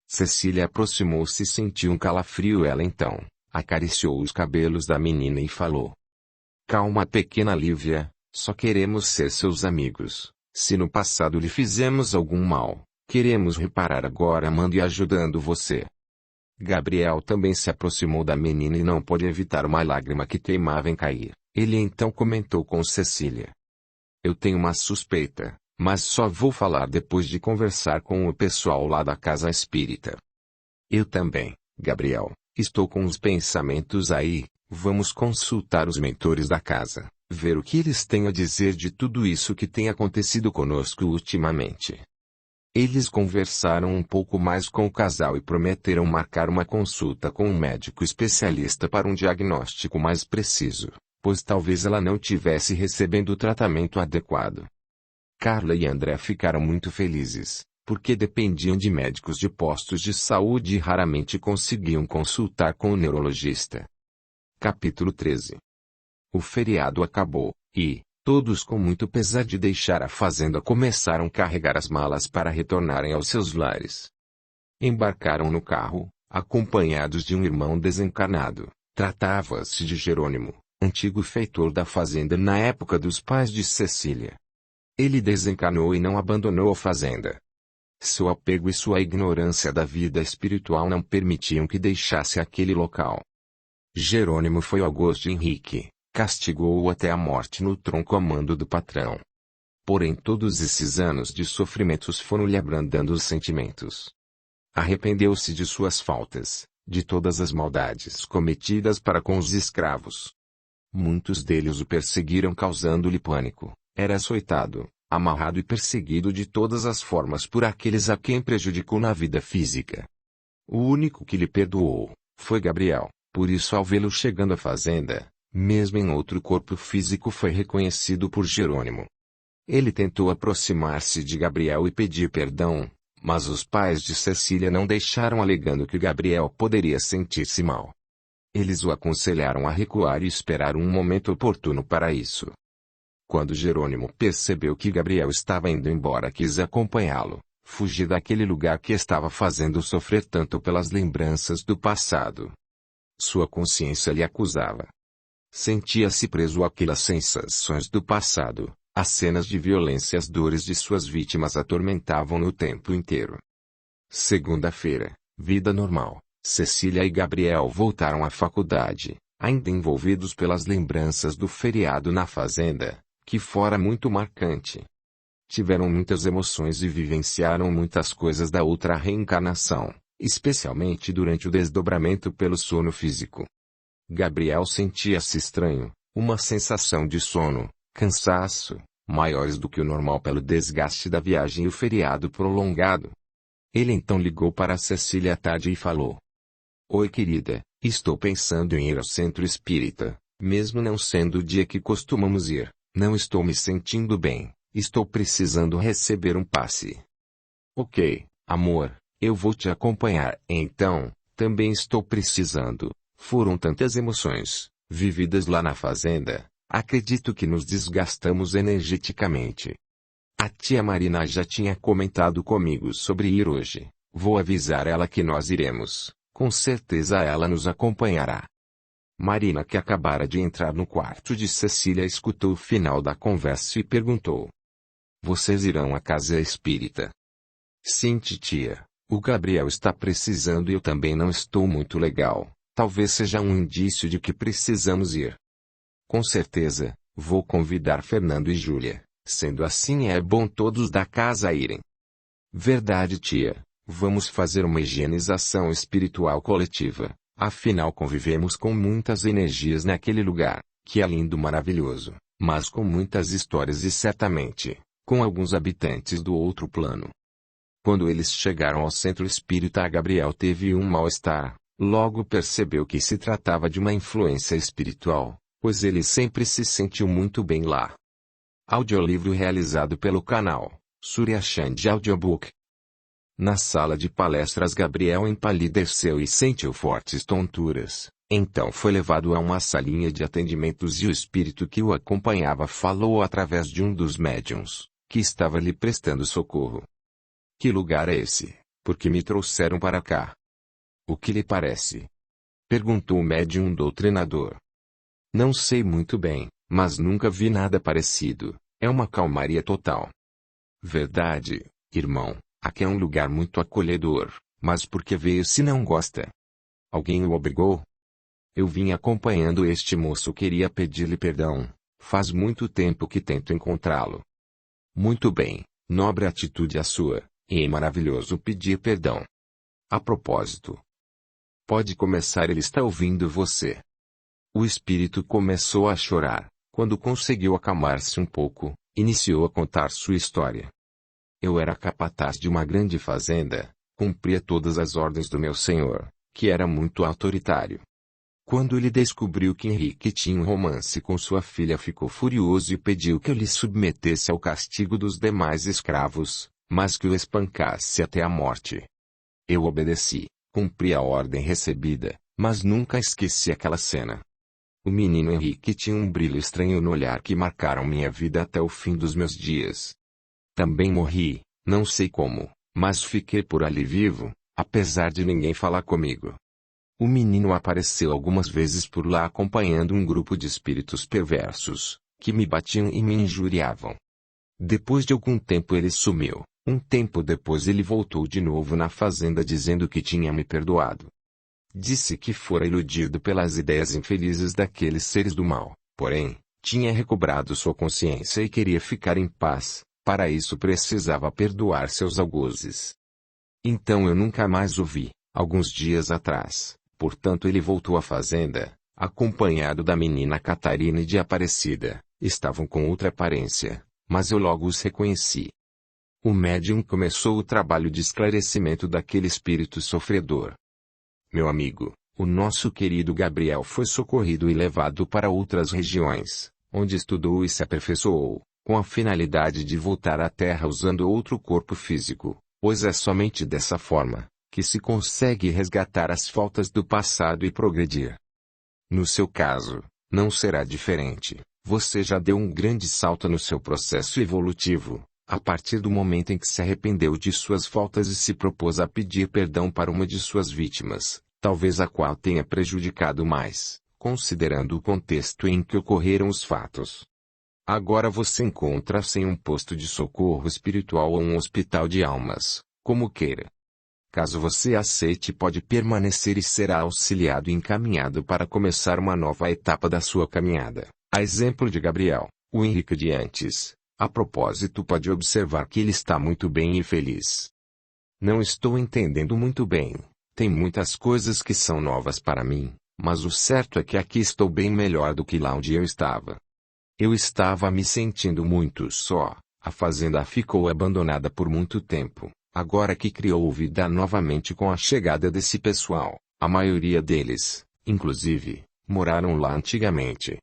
Cecília aproximou-se e sentiu um calafrio. Ela então acariciou os cabelos da menina e falou. Calma, pequena Lívia, só queremos ser seus amigos. Se no passado lhe fizemos algum mal, queremos reparar agora amando e ajudando você. Gabriel também se aproximou da menina e não pôde evitar uma lágrima que teimava em cair. Ele então comentou com Cecília. Eu tenho uma suspeita, mas só vou falar depois de conversar com o pessoal lá da casa espírita. Eu também, Gabriel, estou com os pensamentos aí. Vamos consultar os mentores da casa, ver o que eles têm a dizer de tudo isso que tem acontecido conosco ultimamente. Eles conversaram um pouco mais com o casal e prometeram marcar uma consulta com um médico especialista para um diagnóstico mais preciso, pois talvez ela não tivesse recebendo o tratamento adequado. Carla e André ficaram muito felizes, porque dependiam de médicos de postos de saúde e raramente conseguiam consultar com o neurologista. Capítulo 13. O feriado acabou, e, todos com muito pesar de deixar a fazenda, começaram a carregar as malas para retornarem aos seus lares. Embarcaram no carro, acompanhados de um irmão desencarnado. Tratava-se de Jerônimo, antigo feitor da fazenda na época dos pais de Cecília. Ele desencarnou e não abandonou a fazenda. Seu apego e sua ignorância da vida espiritual não permitiam que deixasse aquele local. Jerônimo foi ao gosto de Henrique, castigou-o até a morte no tronco a mando do patrão. Porém todos esses anos de sofrimentos foram-lhe abrandando os sentimentos. Arrependeu-se de suas faltas, de todas as maldades cometidas para com os escravos. Muitos deles o perseguiram causando-lhe pânico. Era açoitado, amarrado e perseguido de todas as formas por aqueles a quem prejudicou na vida física. O único que lhe perdoou foi Gabriel. Por isso, ao vê-lo chegando à fazenda, mesmo em outro corpo físico, foi reconhecido por Jerônimo. Ele tentou aproximar-se de Gabriel e pedir perdão, mas os pais de Cecília não deixaram, alegando que Gabriel poderia sentir-se mal. Eles o aconselharam a recuar e esperar um momento oportuno para isso. Quando Jerônimo percebeu que Gabriel estava indo embora, quis acompanhá-lo, fugir daquele lugar que estava fazendo sofrer tanto pelas lembranças do passado. Sua consciência lhe acusava. Sentia-se preso àquelas sensações do passado. As cenas de violência e as dores de suas vítimas atormentavam-no o tempo inteiro. Segunda-feira, vida normal. Cecília e Gabriel voltaram à faculdade, ainda envolvidos pelas lembranças do feriado na fazenda, que fora muito marcante. Tiveram muitas emoções e vivenciaram muitas coisas da outra reencarnação, especialmente durante o desdobramento pelo sono físico. Gabriel sentia-se estranho, uma sensação de sono, cansaço, maiores do que o normal pelo desgaste da viagem e o feriado prolongado. Ele então ligou para Cecília à tarde e falou: Oi querida, estou pensando em ir ao centro espírita, mesmo não sendo o dia que costumamos ir, não estou me sentindo bem, estou precisando receber um passe. Ok, amor, eu vou te acompanhar. Então, também estou precisando. Foram tantas emoções, vividas lá na fazenda, acredito que nos desgastamos energeticamente. A tia Marina já tinha comentado comigo sobre ir hoje, vou avisar ela que nós iremos, com certeza ela nos acompanhará. Marina, que acabara de entrar no quarto de Cecília, escutou o final da conversa e perguntou: Vocês irão à casa espírita? Sim, titia, o Gabriel está precisando e eu também não estou muito legal. Talvez seja um indício de que precisamos ir. Com certeza, vou convidar Fernando e Júlia, sendo assim é bom todos da casa irem. Verdade, tia, vamos fazer uma higienização espiritual coletiva, afinal convivemos com muitas energias naquele lugar, que é lindo, maravilhoso, mas com muitas histórias e certamente, com alguns habitantes do outro plano. Quando eles chegaram ao centro espírita, Gabriel teve um mal-estar. Logo percebeu que se tratava de uma influência espiritual, pois ele sempre se sentiu muito bem lá. Audiolivro realizado pelo canal Surya Chand Audiobook. Na sala de palestras, Gabriel empalideceu e sentiu fortes tonturas. Então foi levado a uma salinha de atendimentos e o espírito que o acompanhava falou através de um dos médiuns, que estava lhe prestando socorro. Que lugar é esse? Por que me trouxeram para cá? O que lhe parece? Perguntou o médium doutrinador. Não sei muito bem, mas nunca vi nada parecido. É uma calmaria total. Verdade, irmão, aqui é um lugar muito acolhedor, mas por que veio se não gosta? Alguém o obrigou? Eu vim acompanhando este moço, queria pedir-lhe perdão. Faz muito tempo que tento encontrá-lo. Muito bem, nobre atitude a sua, e é maravilhoso pedir perdão. A propósito, pode começar, ele está ouvindo você. O espírito começou a chorar. Quando conseguiu acalmar-se um pouco, iniciou a contar sua história. Eu era capataz de uma grande fazenda, cumpria todas as ordens do meu senhor, que era muito autoritário. Quando ele descobriu que Henrique tinha um romance com sua filha, ficou furioso e pediu que eu lhe submetesse ao castigo dos demais escravos, mas que o espancasse até a morte. Eu obedeci. Cumpri a ordem recebida, mas nunca esqueci aquela cena. O menino Henrique tinha um brilho estranho no olhar que marcaram minha vida até o fim dos meus dias. Também morri, não sei como, mas fiquei por ali vivo, apesar de ninguém falar comigo. O menino apareceu algumas vezes por lá acompanhando um grupo de espíritos perversos, que me batiam e me injuriavam. Depois de algum tempo ele sumiu. Um tempo depois ele voltou de novo na fazenda dizendo que tinha me perdoado. Disse que fora iludido pelas ideias infelizes daqueles seres do mal, porém, tinha recobrado sua consciência e queria ficar em paz, para isso precisava perdoar seus algozes. Então eu nunca mais o vi. Alguns dias atrás, portanto, ele voltou à fazenda, acompanhado da menina Catarina e de Aparecida. Estavam com outra aparência, mas eu logo os reconheci. O médium começou o trabalho de esclarecimento daquele espírito sofredor. Meu amigo, o nosso querido Gabriel foi socorrido e levado para outras regiões, onde estudou e se aperfeiçoou, com a finalidade de voltar à Terra usando outro corpo físico, pois é somente dessa forma que se consegue resgatar as faltas do passado e progredir. No seu caso, não será diferente. Você já deu um grande salto no seu processo evolutivo, a partir do momento em que se arrependeu de suas faltas e se propôs a pedir perdão para uma de suas vítimas, talvez a qual tenha prejudicado mais, considerando o contexto em que ocorreram os fatos. Agora você encontra-se em um posto de socorro espiritual ou um hospital de almas, como queira. Caso você aceite, pode permanecer e será auxiliado e encaminhado para começar uma nova etapa da sua caminhada. A exemplo de Gabriel, o Henrique de antes. A propósito, pode observar que ele está muito bem e feliz. Não estou entendendo muito bem. Tem muitas coisas que são novas para mim, mas o certo é que aqui estou bem melhor do que lá onde eu estava. Eu estava me sentindo muito só. A fazenda ficou abandonada por muito tempo. Agora que criou vida novamente com a chegada desse pessoal, a maioria deles, inclusive, moraram lá antigamente.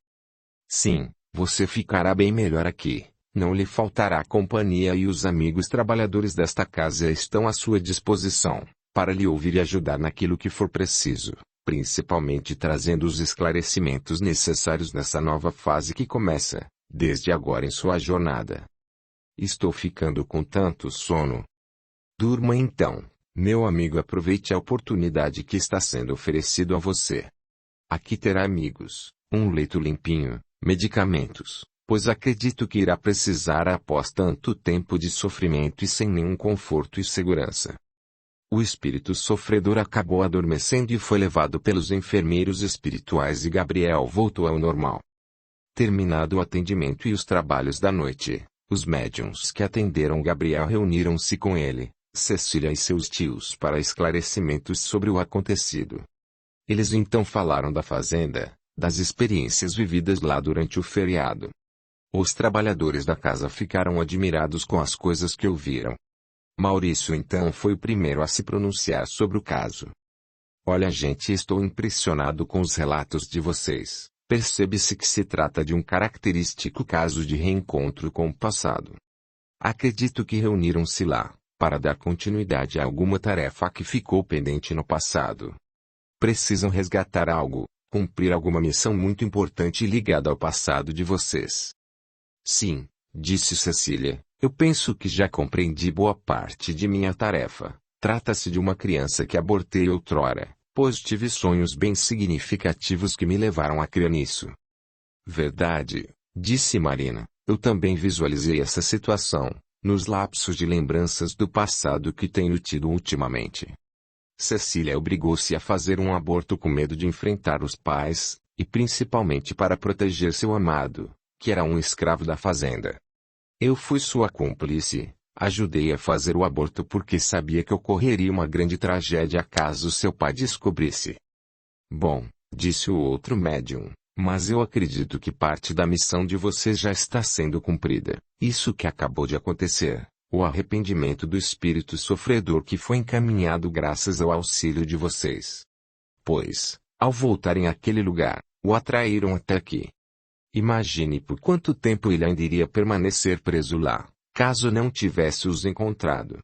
Sim, você ficará bem melhor aqui. Não lhe faltará companhia e os amigos trabalhadores desta casa estão à sua disposição, para lhe ouvir e ajudar naquilo que for preciso, principalmente trazendo os esclarecimentos necessários nessa nova fase que começa, desde agora em sua jornada. Estou ficando com tanto sono. Durma então, meu amigo, aproveite a oportunidade que está sendo oferecido a você. Aqui terá amigos, um leito limpinho, medicamentos, pois acredito que irá precisar após tanto tempo de sofrimento e sem nenhum conforto e segurança. O espírito sofredor acabou adormecendo e foi levado pelos enfermeiros espirituais e Gabriel voltou ao normal. Terminado o atendimento e os trabalhos da noite, os médiuns que atenderam Gabriel reuniram-se com ele, Cecília e seus tios para esclarecimentos sobre o acontecido. Eles então falaram da fazenda, das experiências vividas lá durante o feriado. Os trabalhadores da casa ficaram admirados com as coisas que ouviram. Maurício então foi o primeiro a se pronunciar sobre o caso. Olha, gente, estou impressionado com os relatos de vocês. Percebe-se que se trata de um característico caso de reencontro com o passado. Acredito que reuniram-se lá para dar continuidade a alguma tarefa que ficou pendente no passado. Precisam resgatar algo, cumprir alguma missão muito importante ligada ao passado de vocês. Sim, disse Cecília, eu penso que já compreendi boa parte de minha tarefa. Trata-se de uma criança que abortei outrora, pois tive sonhos bem significativos que me levaram a crer nisso. Verdade, disse Marina, eu também visualizei essa situação, nos lapsos de lembranças do passado que tenho tido ultimamente. Cecília obrigou-se a fazer um aborto com medo de enfrentar os pais, e principalmente para proteger seu amado, que era um escravo da fazenda. Eu fui sua cúmplice, ajudei a fazer o aborto porque sabia que ocorreria uma grande tragédia caso seu pai descobrisse. Bom, disse o outro médium, mas eu acredito que parte da missão de vocês já está sendo cumprida. Isso que acabou de acontecer, o arrependimento do espírito sofredor que foi encaminhado graças ao auxílio de vocês. Pois, ao voltarem àquele lugar, o atraíram até aqui. Imagine por quanto tempo ele ainda iria permanecer preso lá, caso não tivesse os encontrado.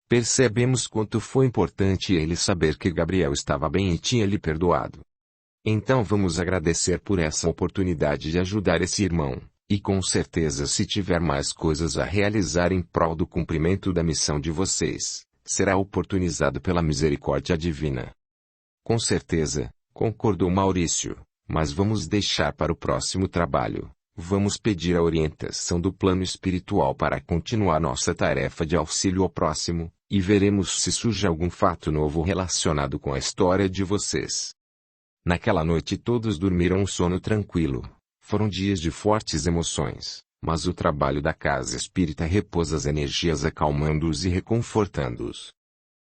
Percebemos quanto foi importante ele saber que Gabriel estava bem e tinha lhe perdoado. Então vamos agradecer por essa oportunidade de ajudar esse irmão, e com certeza se tiver mais coisas a realizar em prol do cumprimento da missão de vocês, será oportunizado pela misericórdia divina. Com certeza, concordou Maurício, mas vamos deixar para o próximo trabalho. Vamos pedir a orientação do plano espiritual para continuar nossa tarefa de auxílio ao próximo, e veremos se surge algum fato novo relacionado com a história de vocês. Naquela noite todos dormiram um sono tranquilo. Foram dias de fortes emoções, mas o trabalho da casa espírita repôs as energias acalmando-os e reconfortando-os.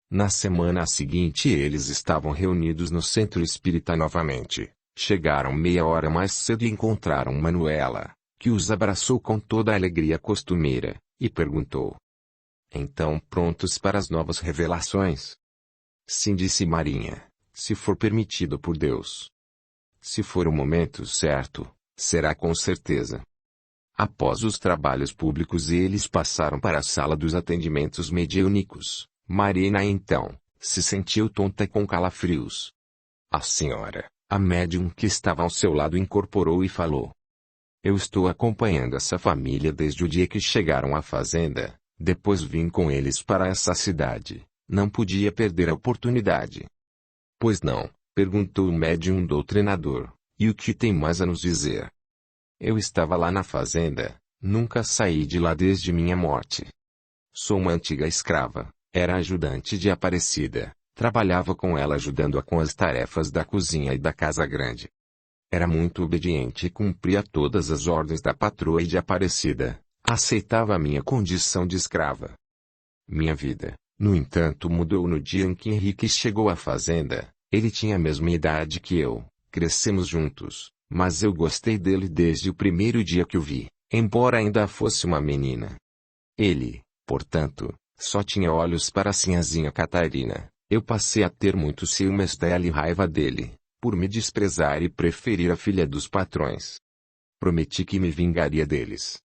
Na semana seguinte eles estavam reunidos no centro espírita novamente. Chegaram meia hora mais cedo e encontraram Manuela, que os abraçou com toda a alegria costumeira, e perguntou: então prontos para as novas revelações? Sim, disse Marinha, se for permitido por Deus. Se for o momento certo, será com certeza. Após os trabalhos públicos eles passaram para a sala dos atendimentos mediúnicos. Marina então, se sentiu tonta com calafrios. A senhora, a médium que estava ao seu lado incorporou e falou: eu estou acompanhando essa família desde o dia que chegaram à fazenda, depois vim com eles para essa cidade, não podia perder a oportunidade. Pois não? Perguntou o médium doutrinador. E o que tem mais a nos dizer? Eu estava lá na fazenda, nunca saí de lá desde minha morte. Sou uma antiga escrava, era ajudante de Aparecida, trabalhava com ela ajudando-a com as tarefas da cozinha e da casa grande. Era muito obediente e cumpria todas as ordens da patroa e de Aparecida, aceitava a minha condição de escrava. Minha vida, no entanto, mudou no dia em que Henrique chegou à fazenda. Ele tinha a mesma idade que eu, crescemos juntos, mas eu gostei dele desde o primeiro dia que o vi, embora ainda fosse uma menina. Ele, portanto, só tinha olhos para a sinhazinha Catarina. Eu passei a ter muito ciúmes dela e raiva dele, por me desprezar e preferir a filha dos patrões. Prometi que me vingaria deles.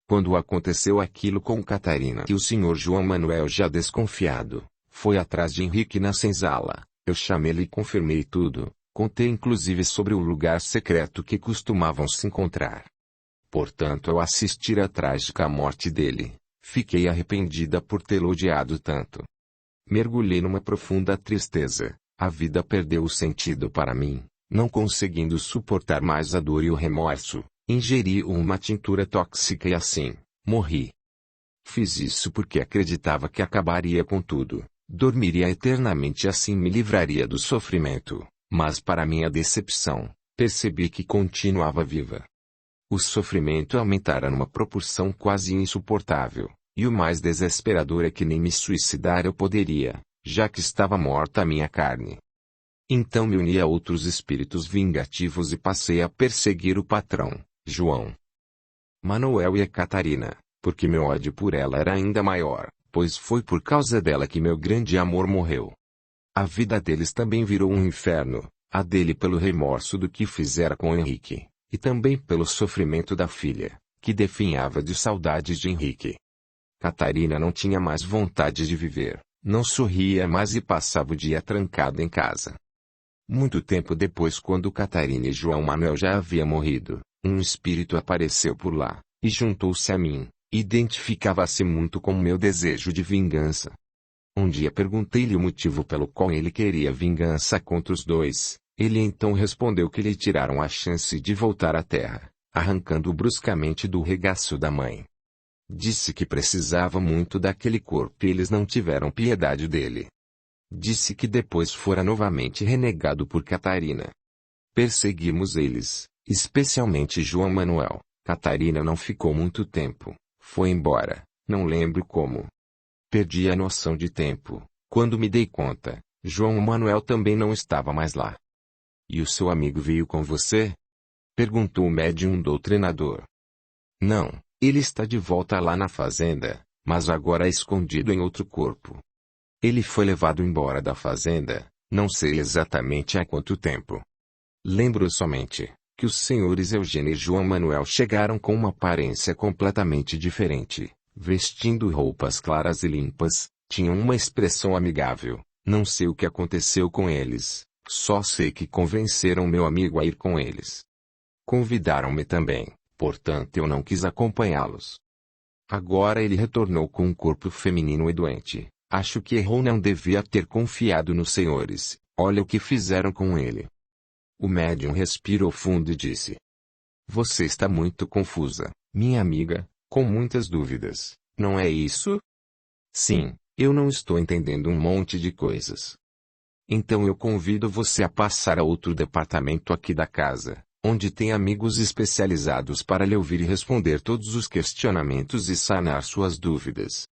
Quando aconteceu aquilo com Catarina e o senhor João Manuel, já desconfiado, foi atrás de Henrique na senzala, eu chamei-lhe e confirmei tudo, contei inclusive sobre o lugar secreto que costumavam se encontrar. Portanto, ao assistir à trágica morte dele, fiquei arrependida por tê-lo odiado tanto. Mergulhei numa profunda tristeza, a vida perdeu o sentido para mim, não conseguindo suportar mais a dor e o remorso, ingeri uma tintura tóxica e assim, morri. Fiz isso porque acreditava que acabaria com tudo, dormiria eternamente e assim me livraria do sofrimento, mas para minha decepção, percebi que continuava viva. O sofrimento aumentara numa proporção quase insuportável. E o mais desesperador é que nem me suicidar eu poderia, já que estava morta a minha carne. Então me uni a outros espíritos vingativos e passei a perseguir o patrão, João Manuel e a Catarina, porque meu ódio por ela era ainda maior, pois foi por causa dela que meu grande amor morreu. A vida deles também virou um inferno, a dele pelo remorso do que fizera com Henrique, e também pelo sofrimento da filha, que definhava de saudades de Henrique. Catarina não tinha mais vontade de viver, não sorria mais e passava o dia trancada em casa. Muito tempo depois, quando Catarina e João Manuel já haviam morrido, um espírito apareceu por lá, e juntou-se a mim, identificava-se muito com meu desejo de vingança. Um dia perguntei-lhe o motivo pelo qual ele queria vingança contra os dois, ele então respondeu que lhe tiraram a chance de voltar à terra, arrancando-o bruscamente do regaço da mãe. Disse que precisava muito daquele corpo e eles não tiveram piedade dele. Disse que depois fora novamente renegado por Catarina. Perseguimos eles, especialmente João Manuel. Catarina não ficou muito tempo, foi embora, não lembro como. Perdi a noção de tempo. Quando me dei conta, João Manuel também não estava mais lá. E o seu amigo veio com você? Perguntou o médium doutrinador. Não. Ele está de volta lá na fazenda, mas agora escondido em outro corpo. Ele foi levado embora da fazenda, não sei exatamente há quanto tempo. Lembro somente que os senhores Eugênio e João Manuel chegaram com uma aparência completamente diferente, vestindo roupas claras e limpas, tinham uma expressão amigável. Não sei o que aconteceu com eles, só sei que convenceram meu amigo a ir com eles. Convidaram-me também. Portanto eu não quis acompanhá-los. Agora ele retornou com um corpo feminino e doente. Acho que errou, não devia ter confiado nos senhores. Olha o que fizeram com ele. O médium respirou fundo e disse: Você está muito confusa, minha amiga, com muitas dúvidas, não é isso? Sim, eu não estou entendendo um monte de coisas. Então eu convido você a passar a outro departamento aqui da casa, onde tem amigos especializados para lhe ouvir e responder todos os questionamentos e sanar suas dúvidas.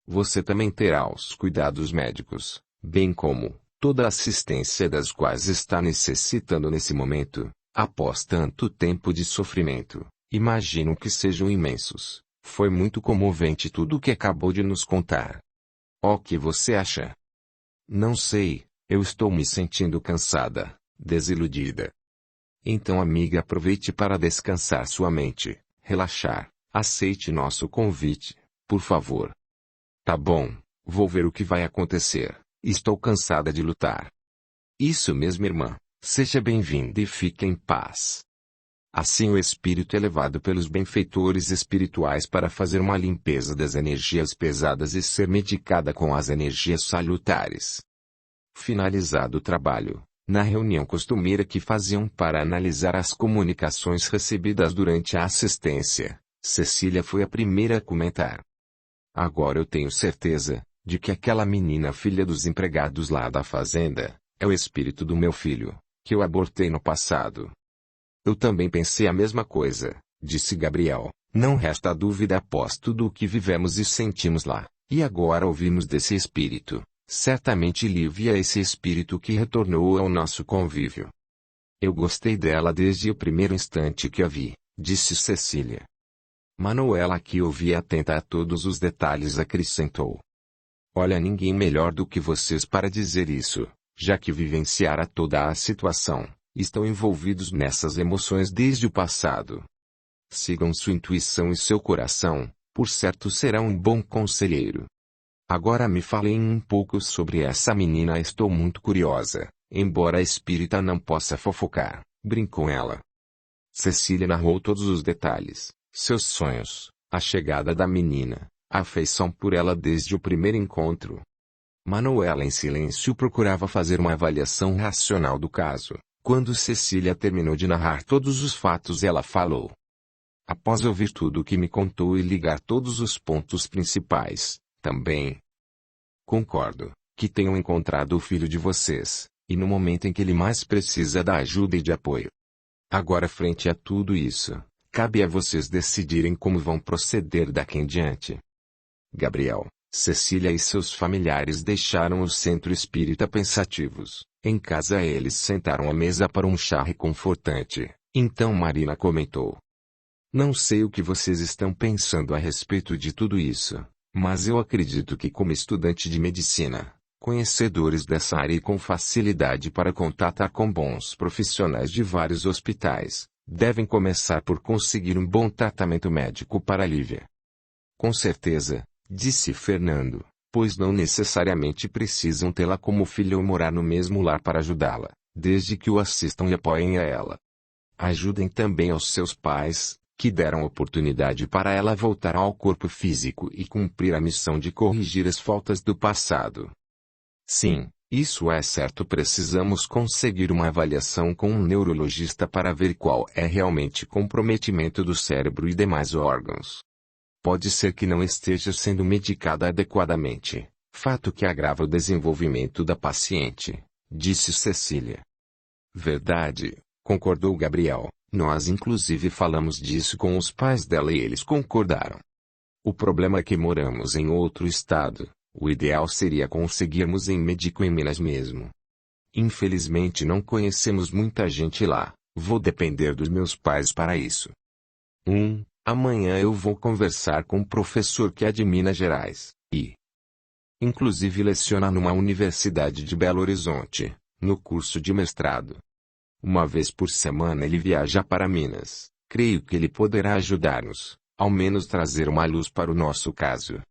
Você também terá os cuidados médicos, bem como toda a assistência das quais está necessitando nesse momento, após tanto tempo de sofrimento. Imagino que sejam imensos. Foi muito comovente tudo o que acabou de nos contar. O que você acha? Não sei, eu estou me sentindo cansada, desiludida. Então, amiga, aproveite para descansar sua mente, relaxar, aceite nosso convite, por favor. Tá bom, vou ver o que vai acontecer, estou cansada de lutar. Isso mesmo, irmã, seja bem-vinda e fique em paz. Assim o espírito é levado pelos benfeitores espirituais para fazer uma limpeza das energias pesadas e ser medicada com as energias salutares. Finalizado o trabalho, Na reunião costumeira que faziam para analisar as comunicações recebidas durante a assistência, Cecília foi a primeira a comentar. Agora eu tenho certeza de que aquela menina filha dos empregados lá da fazenda é o espírito do meu filho, que eu abortei no passado. Eu também pensei a mesma coisa, disse Gabriel. Não resta dúvida após tudo o que vivemos e sentimos lá, e agora ouvimos desse espírito. Certamente Lívia é esse espírito que retornou ao nosso convívio. Eu gostei dela desde o primeiro instante que a vi, disse Cecília. Manuela, que ouvia atenta a todos os detalhes, acrescentou. Olha, ninguém melhor do que vocês para dizer isso, já que vivenciara toda a situação, estão envolvidos nessas emoções desde o passado. Sigam sua intuição e seu coração, por certo será um bom conselheiro. Agora me falem um pouco sobre essa menina. Estou muito curiosa, embora a espírita não possa fofocar, brincou ela. Cecília narrou todos os detalhes, seus sonhos, a chegada da menina, a afeição por ela desde o primeiro encontro. Manuela em silêncio procurava fazer uma avaliação racional do caso. Quando Cecília terminou de narrar todos os fatos, ela falou. Após ouvir tudo o que me contou e ligar todos os pontos principais, também concordo que tenham encontrado o filho de vocês, e no momento em que ele mais precisa da ajuda e de apoio. Agora, frente a tudo isso, cabe a vocês decidirem como vão proceder daqui em diante. Gabriel, Cecília e seus familiares deixaram o centro espírita pensativos. Em casa eles sentaram à mesa para um chá reconfortante. Então Marina comentou. Não sei o que vocês estão pensando a respeito de tudo isso, mas eu acredito que, como estudante de medicina, conhecedores dessa área e com facilidade para contatar com bons profissionais de vários hospitais, devem começar por conseguir um bom tratamento médico para Lívia. Com certeza, disse Fernando, pois não necessariamente precisam tê-la como filha ou morar no mesmo lar para ajudá-la, desde que o assistam e apoiem a ela. Ajudem também aos seus pais, que deram oportunidade para ela voltar ao corpo físico e cumprir a missão de corrigir as faltas do passado. Sim, isso é certo. Precisamos conseguir uma avaliação com um neurologista para ver qual é realmente o comprometimento do cérebro e demais órgãos. Pode ser que não esteja sendo medicada adequadamente, fato que agrava o desenvolvimento da paciente, disse Cecília. Verdade, concordou Gabriel. Nós inclusive falamos disso com os pais dela e eles concordaram. O problema é que moramos em outro estado. O ideal seria conseguirmos em médico em Minas mesmo. Infelizmente não conhecemos muita gente lá. Vou depender dos meus pais para isso. Amanhã eu vou conversar com um professor que é de Minas Gerais, e inclusive leciona numa universidade de Belo Horizonte, no curso de mestrado. Uma vez por semana ele viaja para Minas. Creio que ele poderá ajudar-nos, ao menos trazer uma luz para o nosso caso.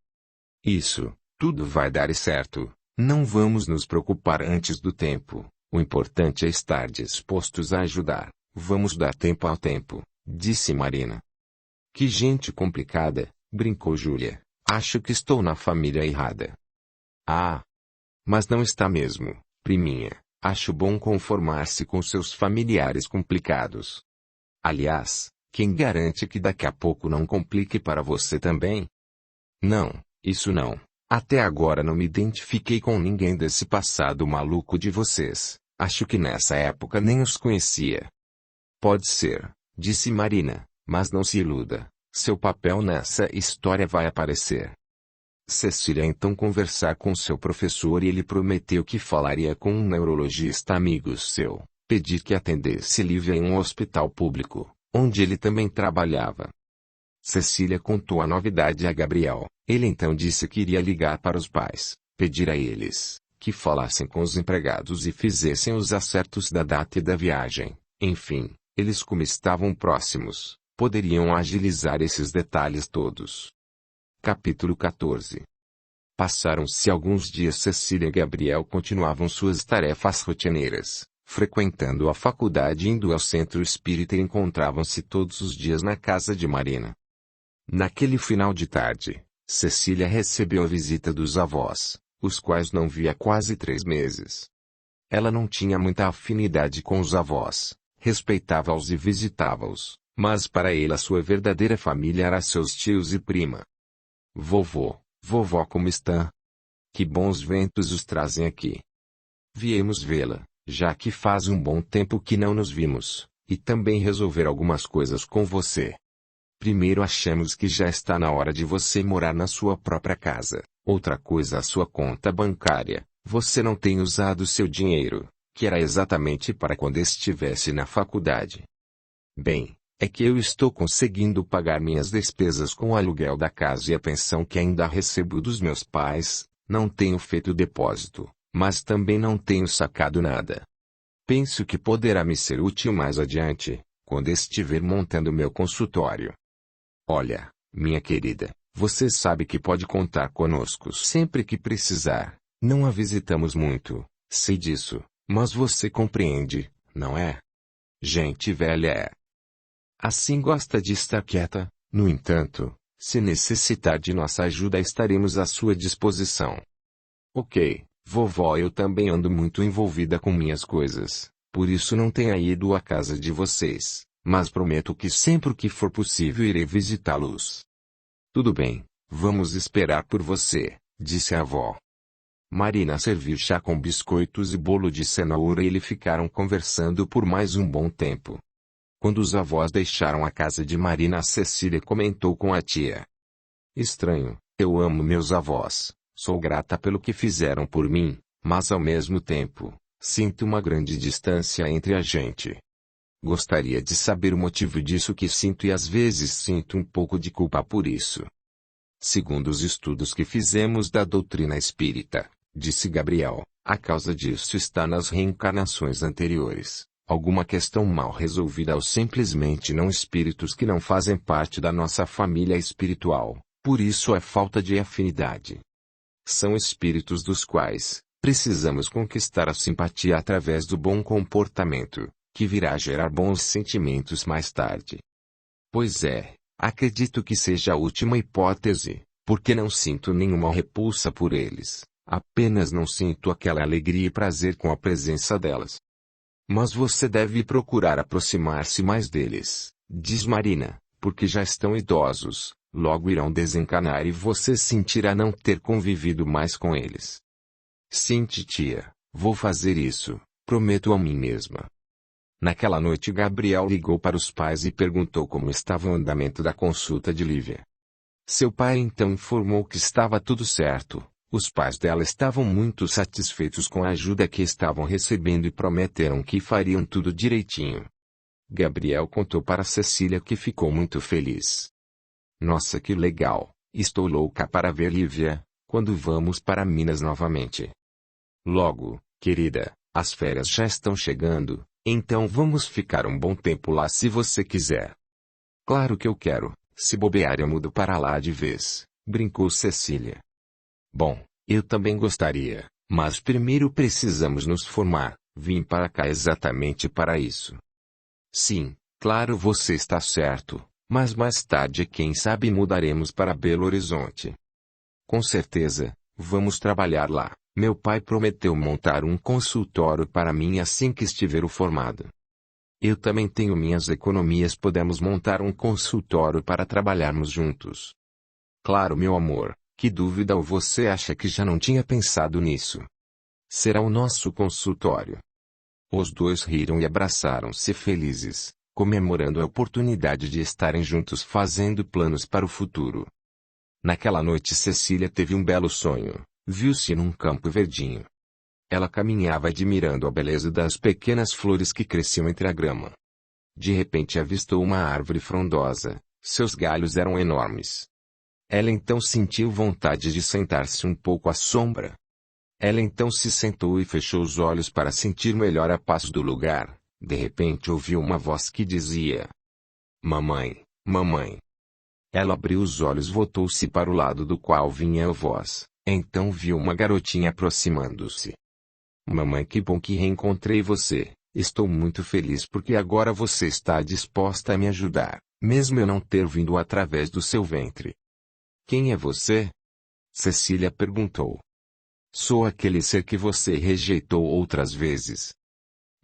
Isso, tudo vai dar certo. Não vamos nos preocupar antes do tempo. O importante é estar dispostos a ajudar. Vamos dar tempo ao tempo, disse Marina. Que gente complicada, brincou Júlia. Acho que estou na família errada. Ah! Mas não está mesmo, priminha. Acho bom conformar-se com seus familiares complicados. Aliás, quem garante que daqui a pouco não complique para você também? Não, isso não. Até agora não me identifiquei com ninguém desse passado maluco de vocês. Acho que nessa época nem os conhecia. Pode ser, disse Marina, mas não se iluda. Seu papel nessa história vai aparecer. Cecília então conversar com seu professor e ele prometeu que falaria com um neurologista amigo seu, pedir que atendesse Lívia em um hospital público, onde ele também trabalhava. Cecília contou a novidade a Gabriel. Ele então disse que iria ligar para os pais, pedir a eles que falassem com os empregados e fizessem os acertos da data e da viagem. Enfim, eles, como estavam próximos, poderiam agilizar esses detalhes todos. Capítulo 14. Passaram-se alguns dias. Cecília e Gabriel continuavam suas tarefas rotineiras, frequentando a faculdade e indo ao centro espírita, e encontravam-se todos os dias na casa de Marina. Naquele final de tarde, Cecília recebeu a visita dos avós, os quais não via há quase 3 meses. Ela não tinha muita afinidade com os avós, respeitava-os e visitava-os, mas para ele a sua verdadeira família era seus tios e prima. Vovô, vovó, como está? Que bons ventos os trazem aqui. Viemos vê-la, já que faz um bom tempo que não nos vimos, e também resolver algumas coisas com você. Primeiro, achamos que já está na hora de você morar na sua própria casa. Outra coisa, a sua conta bancária. Você não tem usado seu dinheiro, que era exatamente para quando estivesse na faculdade. Bem, é que eu estou conseguindo pagar minhas despesas com o aluguel da casa e a pensão que ainda recebo dos meus pais. Não tenho feito depósito, mas também não tenho sacado nada. Penso que poderá me ser útil mais adiante, quando estiver montando meu consultório. Olha, minha querida, você sabe que pode contar conosco sempre que precisar. Não a visitamos muito, sei disso, mas você compreende, não é? Gente velha é. Assim gosta de estar quieta. No entanto, se necessitar de nossa ajuda, estaremos à sua disposição. Ok, vovó, eu também ando muito envolvida com minhas coisas, por isso não tenho ido à casa de vocês, mas prometo que sempre que for possível irei visitá-los. Tudo bem, vamos esperar por você, disse a avó. Marina serviu chá com biscoitos e bolo de cenoura e eles ficaram conversando por mais um bom tempo. Quando os avós deixaram a casa de Marina, Cecília comentou com a tia. Estranho, eu amo meus avós, sou grata pelo que fizeram por mim, mas ao mesmo tempo, sinto uma grande distância entre a gente. Gostaria de saber o motivo disso que sinto e às vezes sinto um pouco de culpa por isso. Segundo os estudos que fizemos da doutrina espírita, disse Gabriel, a causa disso está nas reencarnações anteriores, alguma questão mal resolvida ou simplesmente não espíritos que não fazem parte da nossa família espiritual, por isso é falta de afinidade. São espíritos dos quais precisamos conquistar a simpatia através do bom comportamento, que virá gerar bons sentimentos mais tarde. Pois é, acredito que seja a última hipótese, porque não sinto nenhuma repulsa por eles. Apenas não sinto aquela alegria e prazer com a presença delas. Mas você deve procurar aproximar-se mais deles, diz Marina, porque já estão idosos, logo irão desencanar e você sentirá não ter convivido mais com eles. Sim, titia, vou fazer isso, prometo a mim mesma. Naquela noite Gabriel ligou para os pais e perguntou como estava o andamento da consulta de Lívia. Seu pai então informou que estava tudo certo. Os pais dela estavam muito satisfeitos com a ajuda que estavam recebendo e prometeram que fariam tudo direitinho. Gabriel contou para Cecília que ficou muito feliz. Nossa, que legal! Estou louca para ver Lívia, quando vamos para Minas novamente. Logo, querida, as férias já estão chegando, então vamos ficar um bom tempo lá se você quiser. Claro que eu quero, se bobear eu mudo para lá de vez, brincou Cecília. Bom, eu também gostaria, mas primeiro precisamos nos formar, vim para cá exatamente para isso. Sim, claro, você está certo, mas mais tarde quem sabe mudaremos para Belo Horizonte. Com certeza, vamos trabalhar lá. Meu pai prometeu montar um consultório para mim assim que estiver formado. Eu também tenho minhas economias, podemos montar um consultório para trabalharmos juntos. Claro, meu amor. Que dúvida, ou você acha que já não tinha pensado nisso? Será o nosso consultório. Os dois riram e abraçaram-se felizes, comemorando a oportunidade de estarem juntos fazendo planos para o futuro. Naquela noite Cecília teve um belo sonho, viu-se num campo verdinho. Ela caminhava admirando a beleza das pequenas flores que cresciam entre a grama. De repente avistou uma árvore frondosa, seus galhos eram enormes. Ela então sentiu vontade de sentar-se um pouco à sombra. Ela então se sentou e fechou os olhos para sentir melhor a paz do lugar. De repente ouviu uma voz que dizia: Mamãe, mamãe. Ela abriu os olhos e voltou-se para o lado do qual vinha a voz. Então viu uma garotinha aproximando-se. Mamãe, que bom que reencontrei você. Estou muito feliz porque agora você está disposta a me ajudar, mesmo eu não ter vindo através do seu ventre. Quem é você? Cecília perguntou. Sou aquele ser que você rejeitou outras vezes.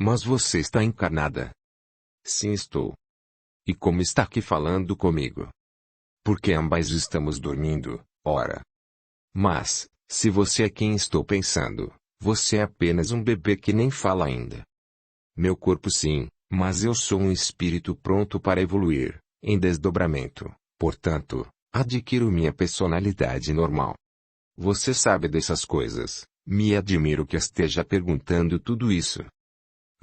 Mas você está encarnada. Sim, estou. E como está aqui falando comigo? Porque ambas estamos dormindo, ora. Mas, se você é quem estou pensando, você é apenas um bebê que nem fala ainda. Meu corpo sim, mas eu sou um espírito pronto para evoluir, em desdobramento, portanto, adquiro minha personalidade normal. Você sabe dessas coisas, me admiro que esteja perguntando tudo isso.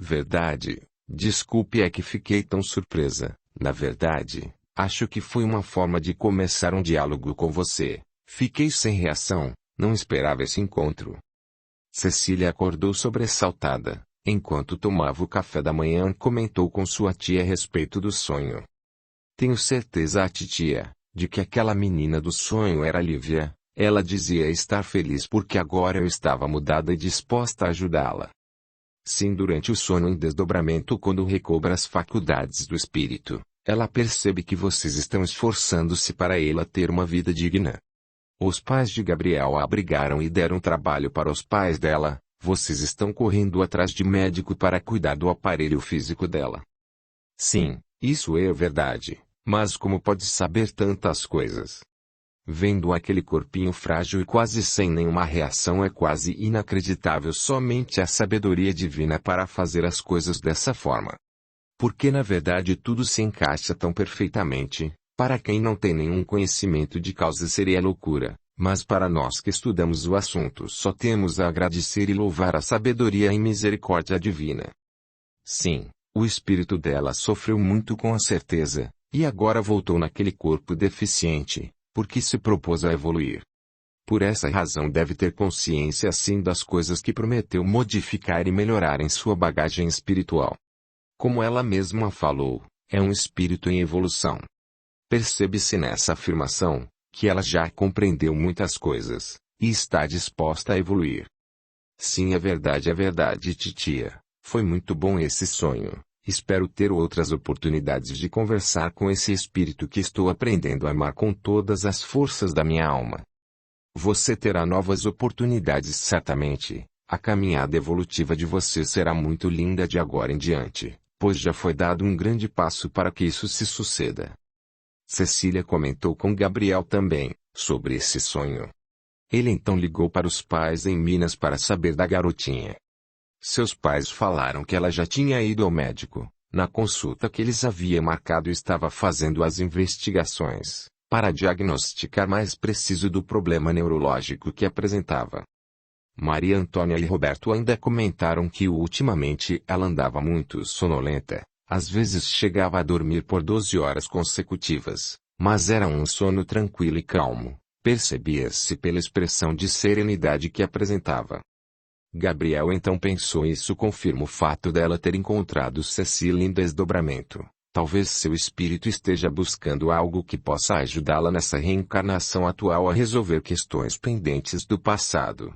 Verdade, desculpe é que fiquei tão surpresa, na verdade, acho que foi uma forma de começar um diálogo com você. Fiquei sem reação, não esperava esse encontro. Cecília acordou sobressaltada, enquanto tomava o café da manhã comentou com sua tia a respeito do sonho. Tenho certeza a titia, de que aquela menina do sonho era Lívia, ela dizia estar feliz porque agora eu estava mudada e disposta a ajudá-la. Sim, durante o sono em desdobramento quando recobra as faculdades do espírito, ela percebe que vocês estão esforçando-se para ela ter uma vida digna. Os pais de Gabriel a abrigaram e deram trabalho para os pais dela, vocês estão correndo atrás de médico para cuidar do aparelho físico dela. Sim, isso é verdade, mas como pode saber tantas coisas? Vendo aquele corpinho frágil e quase sem nenhuma reação é quase inacreditável somente a sabedoria divina para fazer as coisas dessa forma. Porque na verdade tudo se encaixa tão perfeitamente. Para quem não tem nenhum conhecimento de causa seria loucura, mas para nós que estudamos o assunto só temos a agradecer e louvar a sabedoria e misericórdia divina. Sim, o espírito dela sofreu muito com a certeza, e agora voltou naquele corpo deficiente, porque se propôs a evoluir. Por essa razão deve ter consciência assim das coisas que prometeu modificar e melhorar em sua bagagem espiritual. Como ela mesma falou, é um espírito em evolução. Percebe-se nessa afirmação, que ela já compreendeu muitas coisas, e está disposta a evoluir. Sim, é verdade, titia. Foi muito bom esse sonho. Espero ter outras oportunidades de conversar com esse espírito que estou aprendendo a amar com todas as forças da minha alma. Você terá novas oportunidades certamente. A caminhada evolutiva de você será muito linda de agora em diante, pois já foi dado um grande passo para que isso se suceda. Cecília comentou com Gabriel também, sobre esse sonho. Ele então ligou para os pais em Minas para saber da garotinha. Seus pais falaram que ela já tinha ido ao médico, na consulta que eles haviam marcado e estava fazendo as investigações, para diagnosticar mais preciso do problema neurológico que apresentava. Maria Antônia e Roberto ainda comentaram que ultimamente ela andava muito sonolenta. Às vezes chegava a dormir por 12 horas consecutivas, mas era um sono tranquilo e calmo, percebia-se pela expressão de serenidade que apresentava. Gabriel então pensou isso confirma o fato dela ter encontrado Cecília em desdobramento. Talvez seu espírito esteja buscando algo que possa ajudá-la nessa reencarnação atual a resolver questões pendentes do passado.